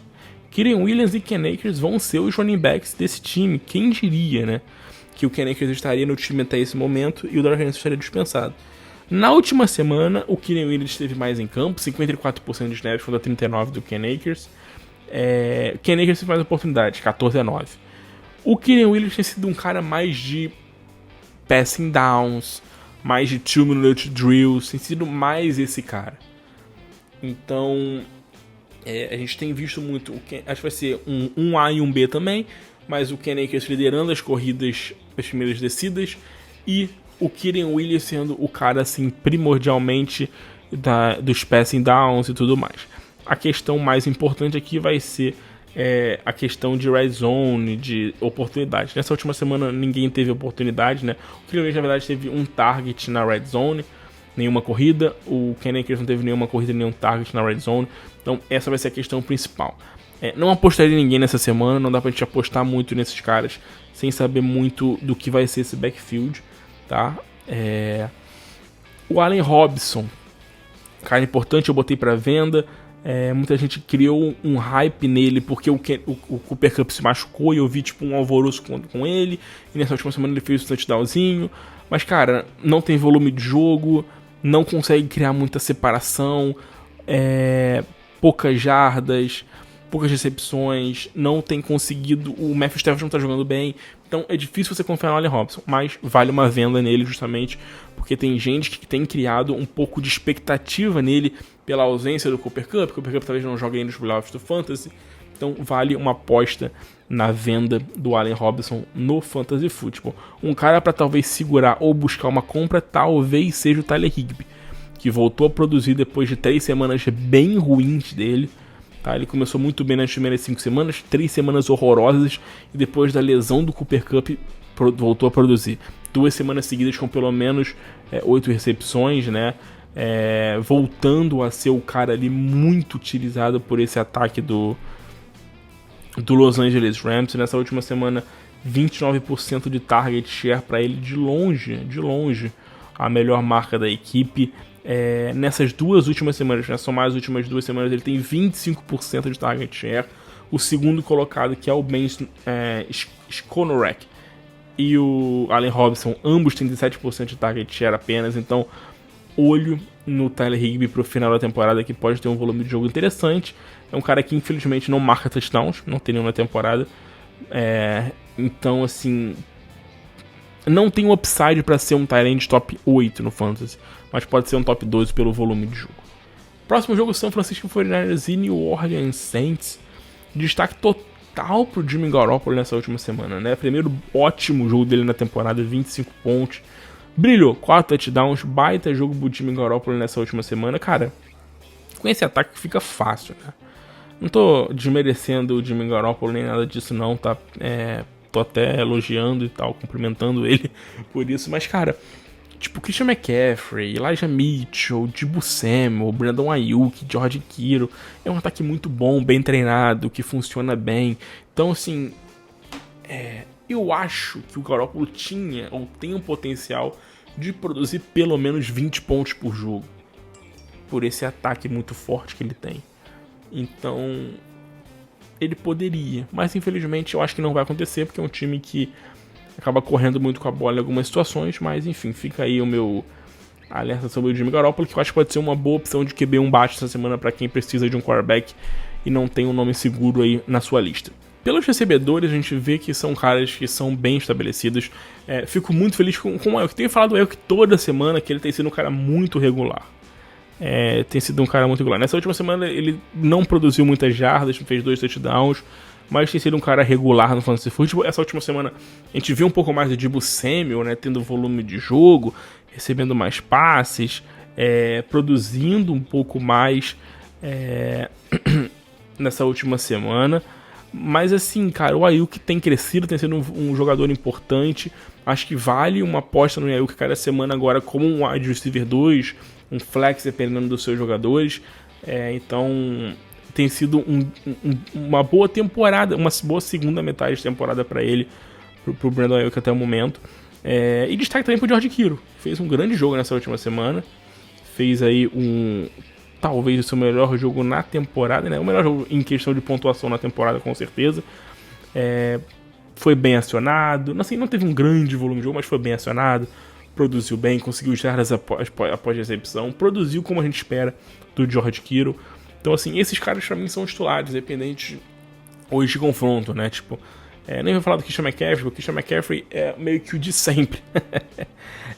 Kyren Williams e Ken Akers vão ser os running backs desse time. Quem diria, né? Que o Ken Akers estaria no time até esse momento e o Darrell Henderson estaria dispensado. Na última semana, o Kyren Williams esteve mais em campo, 54% de snaps contra 39% do Ken Akers. Ken Akers tem mais oportunidades, 14-9. O Kyren Williams tem sido um cara mais de passing downs, mais de 2-minute drills, tem sido mais esse cara. Então, a gente tem visto muito, acho que vai ser um A e um B também, mas o Ken Akers liderando as corridas, as primeiras descidas, e o Kyren Williams sendo o cara assim, primordialmente dos passing downs e tudo mais. A questão mais importante aqui vai ser a questão de red zone, de oportunidade. Nessa última semana ninguém teve oportunidade, né? O Kyren Williams, na verdade, teve um target na red zone, nenhuma corrida. O Ken Akers não teve nenhuma corrida, nenhum target na red zone. Então essa vai ser a questão principal. Não apostaria em ninguém nessa semana, não dá pra gente apostar muito nesses caras sem saber muito do que vai ser esse backfield, tá? O Allen Robinson, cara importante, eu botei pra venda. Muita gente criou um hype nele porque o Cooper Kupp se machucou e eu vi tipo um alvoroço com ele, e nessa última semana ele fez um touchdownzinho, mas cara, não tem volume de jogo, não consegue criar muita separação, poucas jardas, poucas recepções, não tem conseguido, o Matthew Stafford não tá jogando bem, então é difícil você confiar no Allen Robinson, mas vale uma venda nele justamente porque tem gente que tem criado um pouco de expectativa nele pela ausência do Cooper Kupp. Cooper Kupp talvez não jogue ainda nos playoffs do Fantasy, então vale uma aposta na venda do Allen Robinson no Fantasy Football. Um cara para talvez segurar ou buscar uma compra talvez seja o Tyler Higbee, que voltou a produzir depois de 3 semanas bem ruins dele. Tá? Ele começou muito bem nas primeiras 5 semanas, 3 semanas horrorosas, e depois da lesão do Cooper Kupp voltou a produzir 2 semanas seguidas com pelo menos 8 recepções, né? Voltando a ser o cara ali muito utilizado por esse ataque do Los Angeles Rams. Nessa última semana, 29% de target share para ele, de longe a melhor marca da equipe. Nessas 2 últimas semanas, né, somar as últimas 2 semanas, ele tem 25% de target share. O segundo colocado, que é o Ben Skonorek, e o Allen Robinson, ambos têm 17% de target share apenas. Então olho no Tyler Higbee pro final da temporada, que pode ter um volume de jogo interessante. É um cara que infelizmente não marca touchdowns, não tem nenhum na temporada. Então, assim, não tem um upside para ser um tight end top 8 no Fantasy, mas pode ser um top 12 pelo volume de jogo. Próximo jogo, São Francisco 49ers e New Orleans Saints. Destaque total pro Jimmy Garoppolo nessa última semana, né? Primeiro ótimo jogo dele na temporada, 25 pontos. Brilhou, 4 touchdowns, baita jogo pro Jimmy Garoppolo nessa última semana. Cara, com esse ataque fica fácil, né? Não tô desmerecendo o Jimmy Garoppolo nem nada disso não, tá? Tô até elogiando e tal, cumprimentando ele por isso. Mas, cara, tipo, Christian McCaffrey, Elijah Mitchell, Deebo Samuel, Brandon Ayuk, George Kittle. É um ataque muito bom, bem treinado, que funciona bem. Então, assim, eu acho que o Garoppolo tinha ou tem um potencial de produzir pelo menos 20 pontos por jogo, por esse ataque muito forte que ele tem. Então, ele poderia, mas infelizmente eu acho que não vai acontecer, porque é um time que acaba correndo muito com a bola em algumas situações. Mas enfim, fica aí o meu alerta sobre o Jimmy Garoppolo, que eu acho que pode ser uma boa opção de QB1 baixo essa semana para quem precisa de um quarterback e não tem um nome seguro aí na sua lista. Pelos recebedores, a gente vê que são caras que são bem estabelecidos. Fico muito feliz com o Ayuk. Tenho falado do Ayuk toda semana, que ele tem sido um cara muito regular. Tem sido um cara muito regular. Nessa última semana ele não produziu muitas jardas, fez 2 touchdowns, mas tem sido um cara regular no Fantasy Football. Essa última semana a gente viu um pouco mais do Deebo Samuel, né, tendo volume de jogo, recebendo mais passes, produzindo um pouco mais nessa última semana. Mas assim, cara, o Ayuk tem crescido, tem sido um jogador importante. Acho que vale uma aposta no Ayuk cada semana agora como um wide receiver 2, um flex dependendo dos seus jogadores. Então tem sido uma boa temporada, uma boa segunda metade de temporada para ele, pro Brandon Ayuk até o momento. E destaque também pro George Kittle, fez um grande jogo nessa última semana, fez aí talvez o seu melhor jogo na temporada, né? O melhor jogo em questão de pontuação na temporada, com certeza. Foi bem acionado, assim, não teve um grande volume de jogo, mas foi bem acionado, produziu bem, conseguiu jardas após recepção, produziu como a gente espera do George Kittle. Então, assim, esses caras pra mim são titulares, independente hoje de confronto, né? Tipo, nem vou falar do Christian McCaffrey, porque o Christian McCaffrey é meio que o de sempre.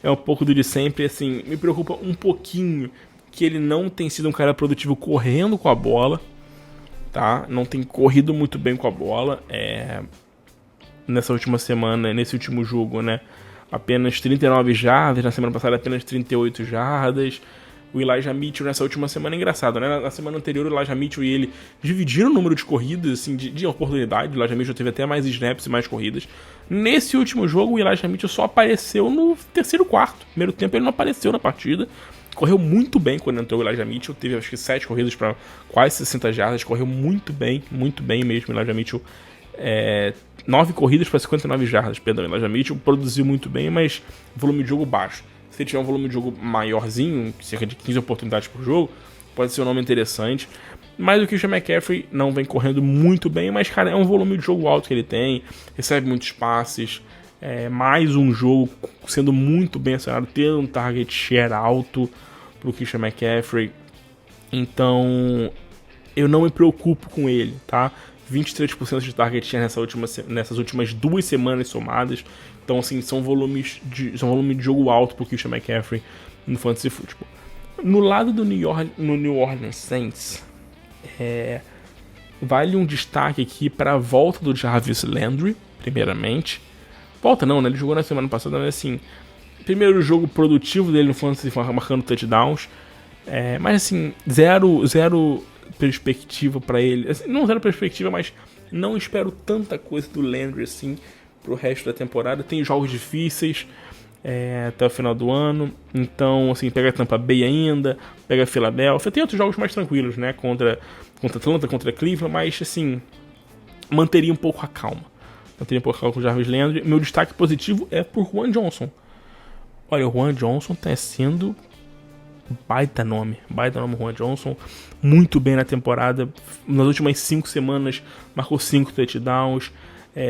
É um pouco do de sempre, assim, me preocupa um pouquinho que ele não tem sido um cara produtivo correndo com a bola, tá? Não tem corrido muito bem com a bola. Nessa última semana, nesse último jogo, né? Apenas 39 jardas, na semana passada apenas 38 jardas. O Elijah Mitchell nessa última semana é engraçado, né? Na semana anterior o Elijah Mitchell e ele dividiram o número de corridas, assim, de oportunidade. O Elijah Mitchell teve até mais snaps e mais corridas. Nesse último jogo o Elijah Mitchell só apareceu no terceiro quarto. Primeiro tempo ele não apareceu na partida. Correu muito bem quando entrou o Elijah Mitchell. Teve acho que 7 corridas para quase 60 jardas. Correu muito bem mesmo o Elijah Mitchell. 9 corridas para 59 jardas, perdão. Elijah Mitchell produziu muito bem, mas volume de jogo baixo. Se ele tiver um volume de jogo maiorzinho, cerca de 15 oportunidades por jogo, pode ser um nome interessante. Mas o Christian McCaffrey não vem correndo muito bem, mas, cara, é um volume de jogo alto que ele tem, recebe muitos passes, mais um jogo sendo muito bem acionado, tendo um target share alto pro Christian McCaffrey. Então, eu não me preocupo com ele, tá? 23% de target share nessas últimas 2 semanas somadas. Então, assim, são volume de jogo alto pro Christian McCaffrey no Fantasy Football. No lado do New Orleans Saints, vale um destaque aqui para a volta do Jarvis Landry, primeiramente. Volta não, né? Ele jogou na semana passada, mas assim, primeiro jogo produtivo dele no Fantasy, marcando touchdowns. Mas assim, zero perspectiva para ele. Assim, não zero perspectiva, mas não espero tanta coisa do Landry assim pro resto da temporada. Tem jogos difíceis até o final do ano. Então, assim, pega a Tampa Bay ainda, pega a Philadelphia. Tem outros jogos mais tranquilos, né? Contra Atlanta, contra Cleveland, mas assim, manteria um pouco a calma. Com o Jarvis Landry. Meu destaque positivo é por Juan Johnson. Olha, o Juan Johnson tá sendo baita nome Juan Johnson, muito bem na temporada. Nas últimas 5 semanas marcou 5 touchdowns.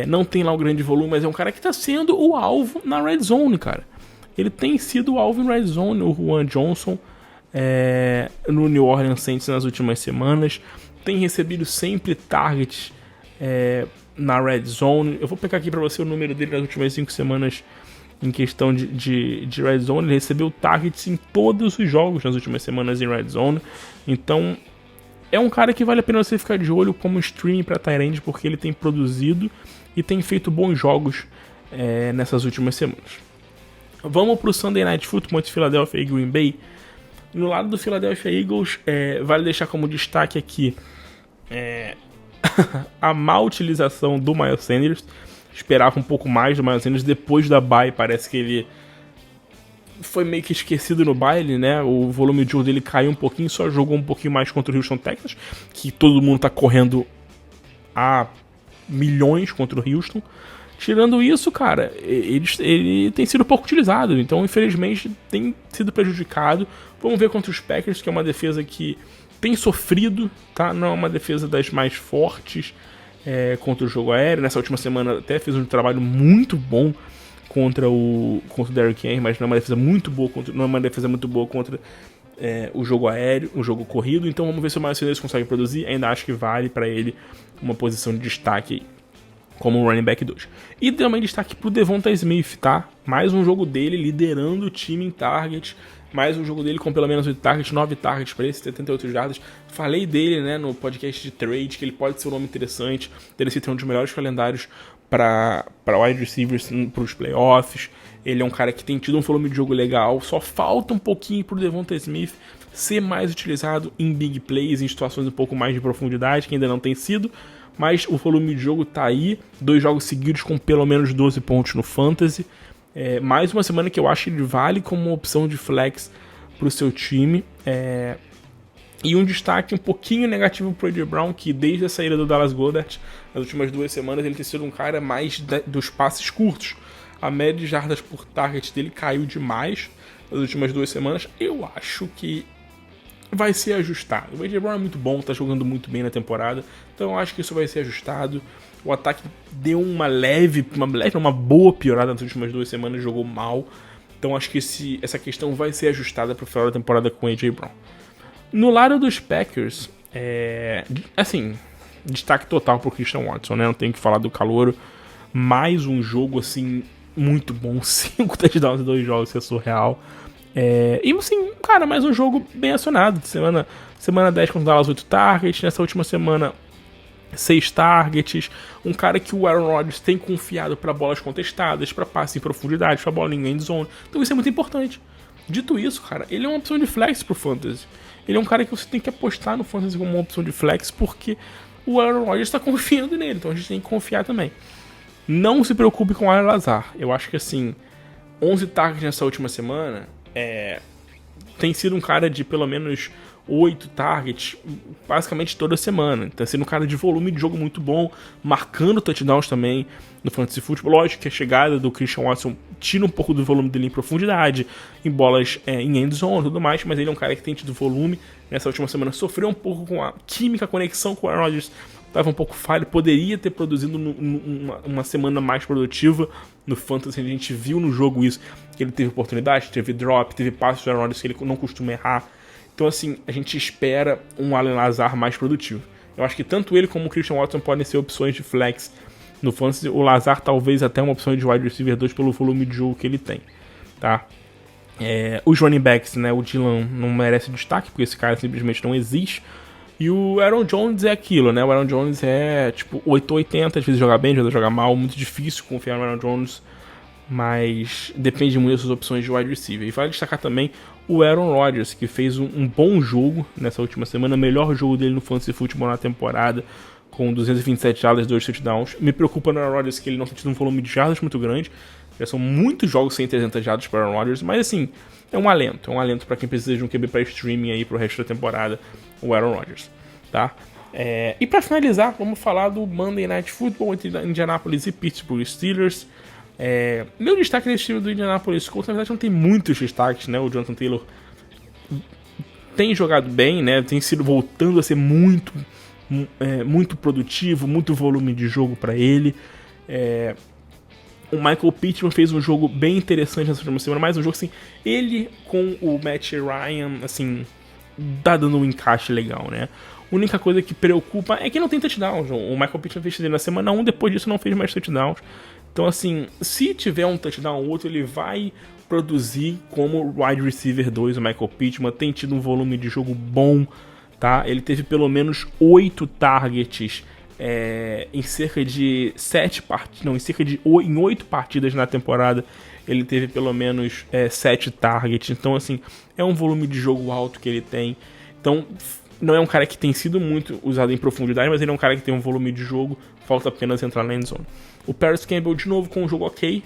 Não tem lá um grande volume, mas é um cara que tá sendo o alvo na red zone, cara. ele tem sido o alvo em red zone, o Juan Johnson, no New Orleans Saints nas últimas semanas. Tem recebido sempre targets na red zone. Eu vou pegar aqui para você o número dele nas últimas 5 semanas em questão de red zone. Ele recebeu targets em todos os jogos nas últimas semanas em red zone. Então é um cara que vale a pena você ficar de olho como stream para tight end, porque ele tem produzido e tem feito bons jogos nessas últimas semanas. Vamos para o Sunday Night Football entre Philadelphia e Green Bay. No lado do Philadelphia Eagles, vale deixar como destaque aqui a má utilização do Miles Sanders. Esperava um pouco mais do Miles Sanders depois da bye. Parece que ele foi meio que esquecido no baile, né? O volume de jogo dele caiu um pouquinho, só jogou um pouquinho mais contra o Houston Texans, que todo mundo tá correndo a milhões contra o Houston. Tirando isso, cara, ele tem sido pouco utilizado, então infelizmente tem sido prejudicado. Vamos ver contra os Packers, que é uma defesa que tem sofrido, tá? Não é uma defesa das mais fortes contra o jogo aéreo. Nessa última semana até fez um trabalho muito bom contra o Derrick Henry, mas não é uma defesa muito boa contra o jogo aéreo, o jogo corrido. Então vamos ver se o Miles Sanders consegue produzir. Ainda acho que vale para ele uma posição de destaque aí, como um running back 2. E também destaque pro Devonta Smith, tá? Mais um jogo dele liderando o time em targets. Mais um jogo dele com pelo menos 8 targets, 9 targets para ele, 78 jardas. Falei dele, né, no podcast de trade, que ele pode ser um nome interessante. Ele se tem um dos melhores calendários para wide receivers para os playoffs. Ele é um cara que tem tido um volume de jogo legal. Só falta um pouquinho pro Devonta Smith ser mais utilizado em big plays, em situações um pouco mais de profundidade, que ainda não tem sido. Mas o volume de jogo tá aí. 2 jogos seguidos com pelo menos 12 pontos no Fantasy. Mais uma semana que eu acho que ele vale como uma opção de flex pro seu time. E um destaque um pouquinho negativo pro AJ Brown, que desde a saída do Dallas Goedert, nas últimas 2 semanas, ele tem sido um cara mais dos passes curtos. A média de jardas por target dele caiu demais nas últimas 2 semanas. Eu acho que vai ser ajustado. O AJ Brown é muito bom, tá jogando muito bem na temporada, então eu acho que isso vai ser ajustado. O ataque deu uma boa piorada nas últimas 2 semanas, jogou mal, então acho que essa questão vai ser ajustada pro final da temporada com o AJ Brown. No lado dos Packers, assim, destaque total pro Christian Watson, né? Não tenho que falar do calouro. Mais um jogo, assim, muito bom. 5 touchdowns em 2 jogos, isso é surreal. E assim, cara, mais um jogo bem acionado. Semana 10 contra o Dallas, 8 targets. Nessa última semana, 6 targets. Um cara que o Aaron Rodgers tem confiado para bolas contestadas, para passe em profundidade, para bola em end zone. Então isso é muito importante. Dito isso, cara, ele é uma opção de flex pro Fantasy. Ele é um cara que você tem que apostar no Fantasy como uma opção de flex, porque o Aaron Rodgers está confiando nele. Então a gente tem que confiar também. Não se preocupe com o Allen Lazard. Eu acho que assim, 11 targets nessa última semana tem sido um cara de pelo menos 8 targets basicamente toda semana. Tem sido um cara de volume de jogo muito bom, marcando touchdowns também no Fantasy Football. Lógico que a chegada do Christian Watson tira um pouco do volume dele em profundidade, em bolas em end zone e tudo mais, mas ele é um cara que tem tido volume. Nessa última semana sofreu um pouco com a química, a conexão com o Aaron Rodgers estava um pouco falho, poderia ter produzido uma semana mais produtiva no Fantasy. A gente viu no jogo isso, que ele teve oportunidade, teve drop, teve passes do Aaron Rodgers que ele não costuma errar. Então assim, a gente espera um Allen Lazard mais produtivo. Eu acho que tanto ele como o Christian Watson podem ser opções de flex no Fantasy. O Lazard talvez até uma opção de wide receiver 2 pelo volume de jogo que ele tem, tá? Os running backs, né, o Dylan não merece destaque, porque esse cara simplesmente não existe. E o Aaron Jones é aquilo, né? O Aaron Jones é tipo 880, às vezes joga bem, às vezes joga mal. Muito difícil confiar no Aaron Jones, mas depende muito das suas opções de wide receiver. E vale destacar também o Aaron Rodgers, que fez um bom jogo nessa última semana, melhor jogo dele no Fantasy Football na temporada, com 227 jardas, 2 touchdowns. Me preocupa no Aaron Rodgers que ele não tem tido um volume de jardas muito grande. Já são muitos jogos sem 300 jardas para Aaron Rodgers, mas assim, é um alento para quem precisa de um QB para streaming aí pro resto da temporada, o Aaron Rodgers, tá? E para finalizar, vamos falar do Monday Night Football entre Indianapolis e Pittsburgh Steelers. Meu destaque nesse time do Indianapolis Colts, na verdade não tem muitos destaques, né? O Jonathan Taylor tem jogado bem, né? Tem sido voltando a ser muito produtivo, muito volume de jogo para ele. O Michael Pittman fez um jogo bem interessante nessa última semana, mais um jogo assim, ele com o Matt Ryan, assim, tá dando um encaixe legal, né? A única coisa que preocupa é que não tem touchdowns. O Michael Pittman fez na semana 1, depois disso não fez mais touchdowns. Então, assim, se tiver um touchdown ou outro, ele vai produzir como wide receiver 2. O Michael Pittman tem tido um volume de jogo bom, tá? Ele teve pelo menos 8 targets em cerca de 7 partidas, não, em 8 partidas na temporada. Ele teve pelo menos 7 targets. Então, assim, é um volume de jogo alto que ele tem. Então, não é um cara que tem sido muito usado em profundidade, mas ele é um cara que tem um volume de jogo. Falta apenas entrar na endzone. O Paris Campbell, de novo, com um jogo ok,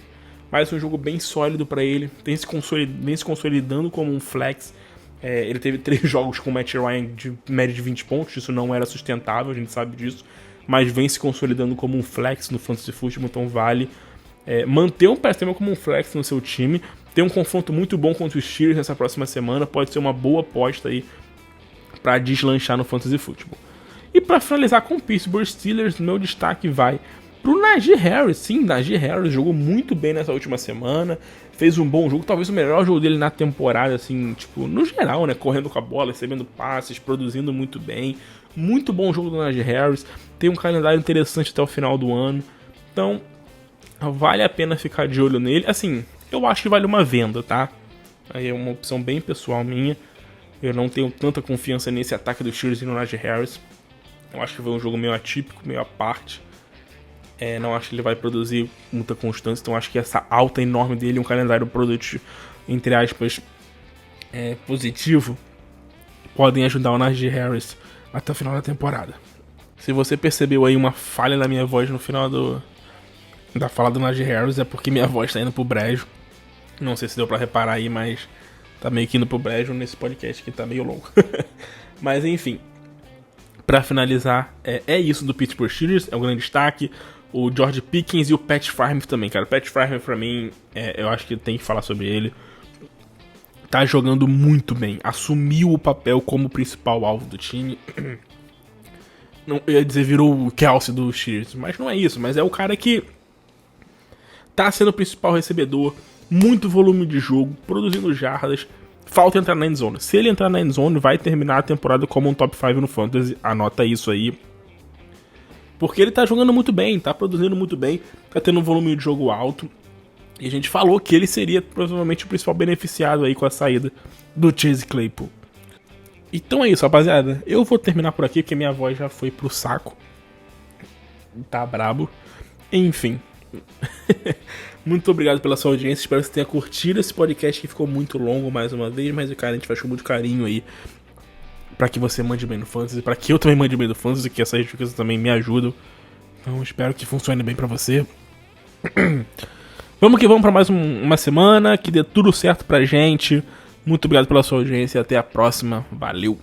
mas um jogo bem sólido para ele. Vem se consolidando como um flex. Ele teve 3 jogos com o Matt Ryan de média de 20 pontos. Isso não era sustentável, a gente sabe disso. Mas vem se consolidando como um flex no Fantasy Football, então vale manter um Paris Campbell como um flex no seu time. Tem um confronto muito bom contra os Steelers nessa próxima semana. Pode ser uma boa aposta aí para deslanchar no Fantasy Football. E para finalizar com o Pittsburgh Steelers, meu destaque vai pro Najee Harris. Sim, Najee Harris jogou muito bem nessa última semana, fez um bom jogo, talvez o melhor jogo dele na temporada, assim, tipo, no geral, né, correndo com a bola, recebendo passes, produzindo muito bem. Muito bom jogo do Najee Harris, tem um calendário interessante até o final do ano, então vale a pena ficar de olho nele. Assim, eu acho que vale uma venda, tá? Aí é uma opção bem pessoal minha. Eu não tenho tanta confiança nesse ataque dos Steelers e no Najee Harris. Eu acho que foi um jogo meio atípico, meio à parte. Não acho que ele vai produzir muita constância. Então acho que essa alta enorme dele, um calendário produtivo, entre aspas, positivo, podem ajudar o Najee Harris até o final da temporada. Se você percebeu aí uma falha na minha voz no final da fala do Najee Harris, é porque minha voz tá indo pro brejo. Não sei se deu pra reparar aí, mas tá meio que indo pro brejo nesse podcast que tá meio longo. Mas enfim, pra finalizar, é isso do Pittsburgh Steelers, é um grande destaque. O George Pickens e o Pat Freiermuth também, cara. O Pat Freiermuth, pra mim, eu acho que tem que falar sobre ele. Tá jogando muito bem, assumiu o papel como principal alvo do time. Não, eu ia dizer, virou o Kelsey do Steelers, mas não é isso. Mas é o cara que tá sendo o principal recebedor, muito volume de jogo, produzindo jardas. Falta entrar na endzone. Se ele entrar na endzone, vai terminar a temporada como um top 5 no Fantasy. Anota isso aí. Porque ele tá jogando muito bem, tá produzindo muito bem, tá tendo um volume de jogo alto. E a gente falou que ele seria provavelmente o principal beneficiado aí com a saída do Chase Claypool. Então é isso, rapaziada. Eu vou terminar por aqui, porque minha voz já foi pro saco. Tá brabo. Enfim. Muito obrigado pela sua audiência. Espero que você tenha curtido esse podcast que ficou muito longo mais uma vez. Mas, cara, a gente faz com muito carinho aí pra que você mande bem no Fantasy, pra que eu também mande bem no Fantasy, que essas dicas também me ajudam. Então espero que funcione bem pra você. Vamos que vamos pra mais uma semana, que dê tudo certo pra gente. Muito obrigado pela sua audiência e até a próxima. Valeu!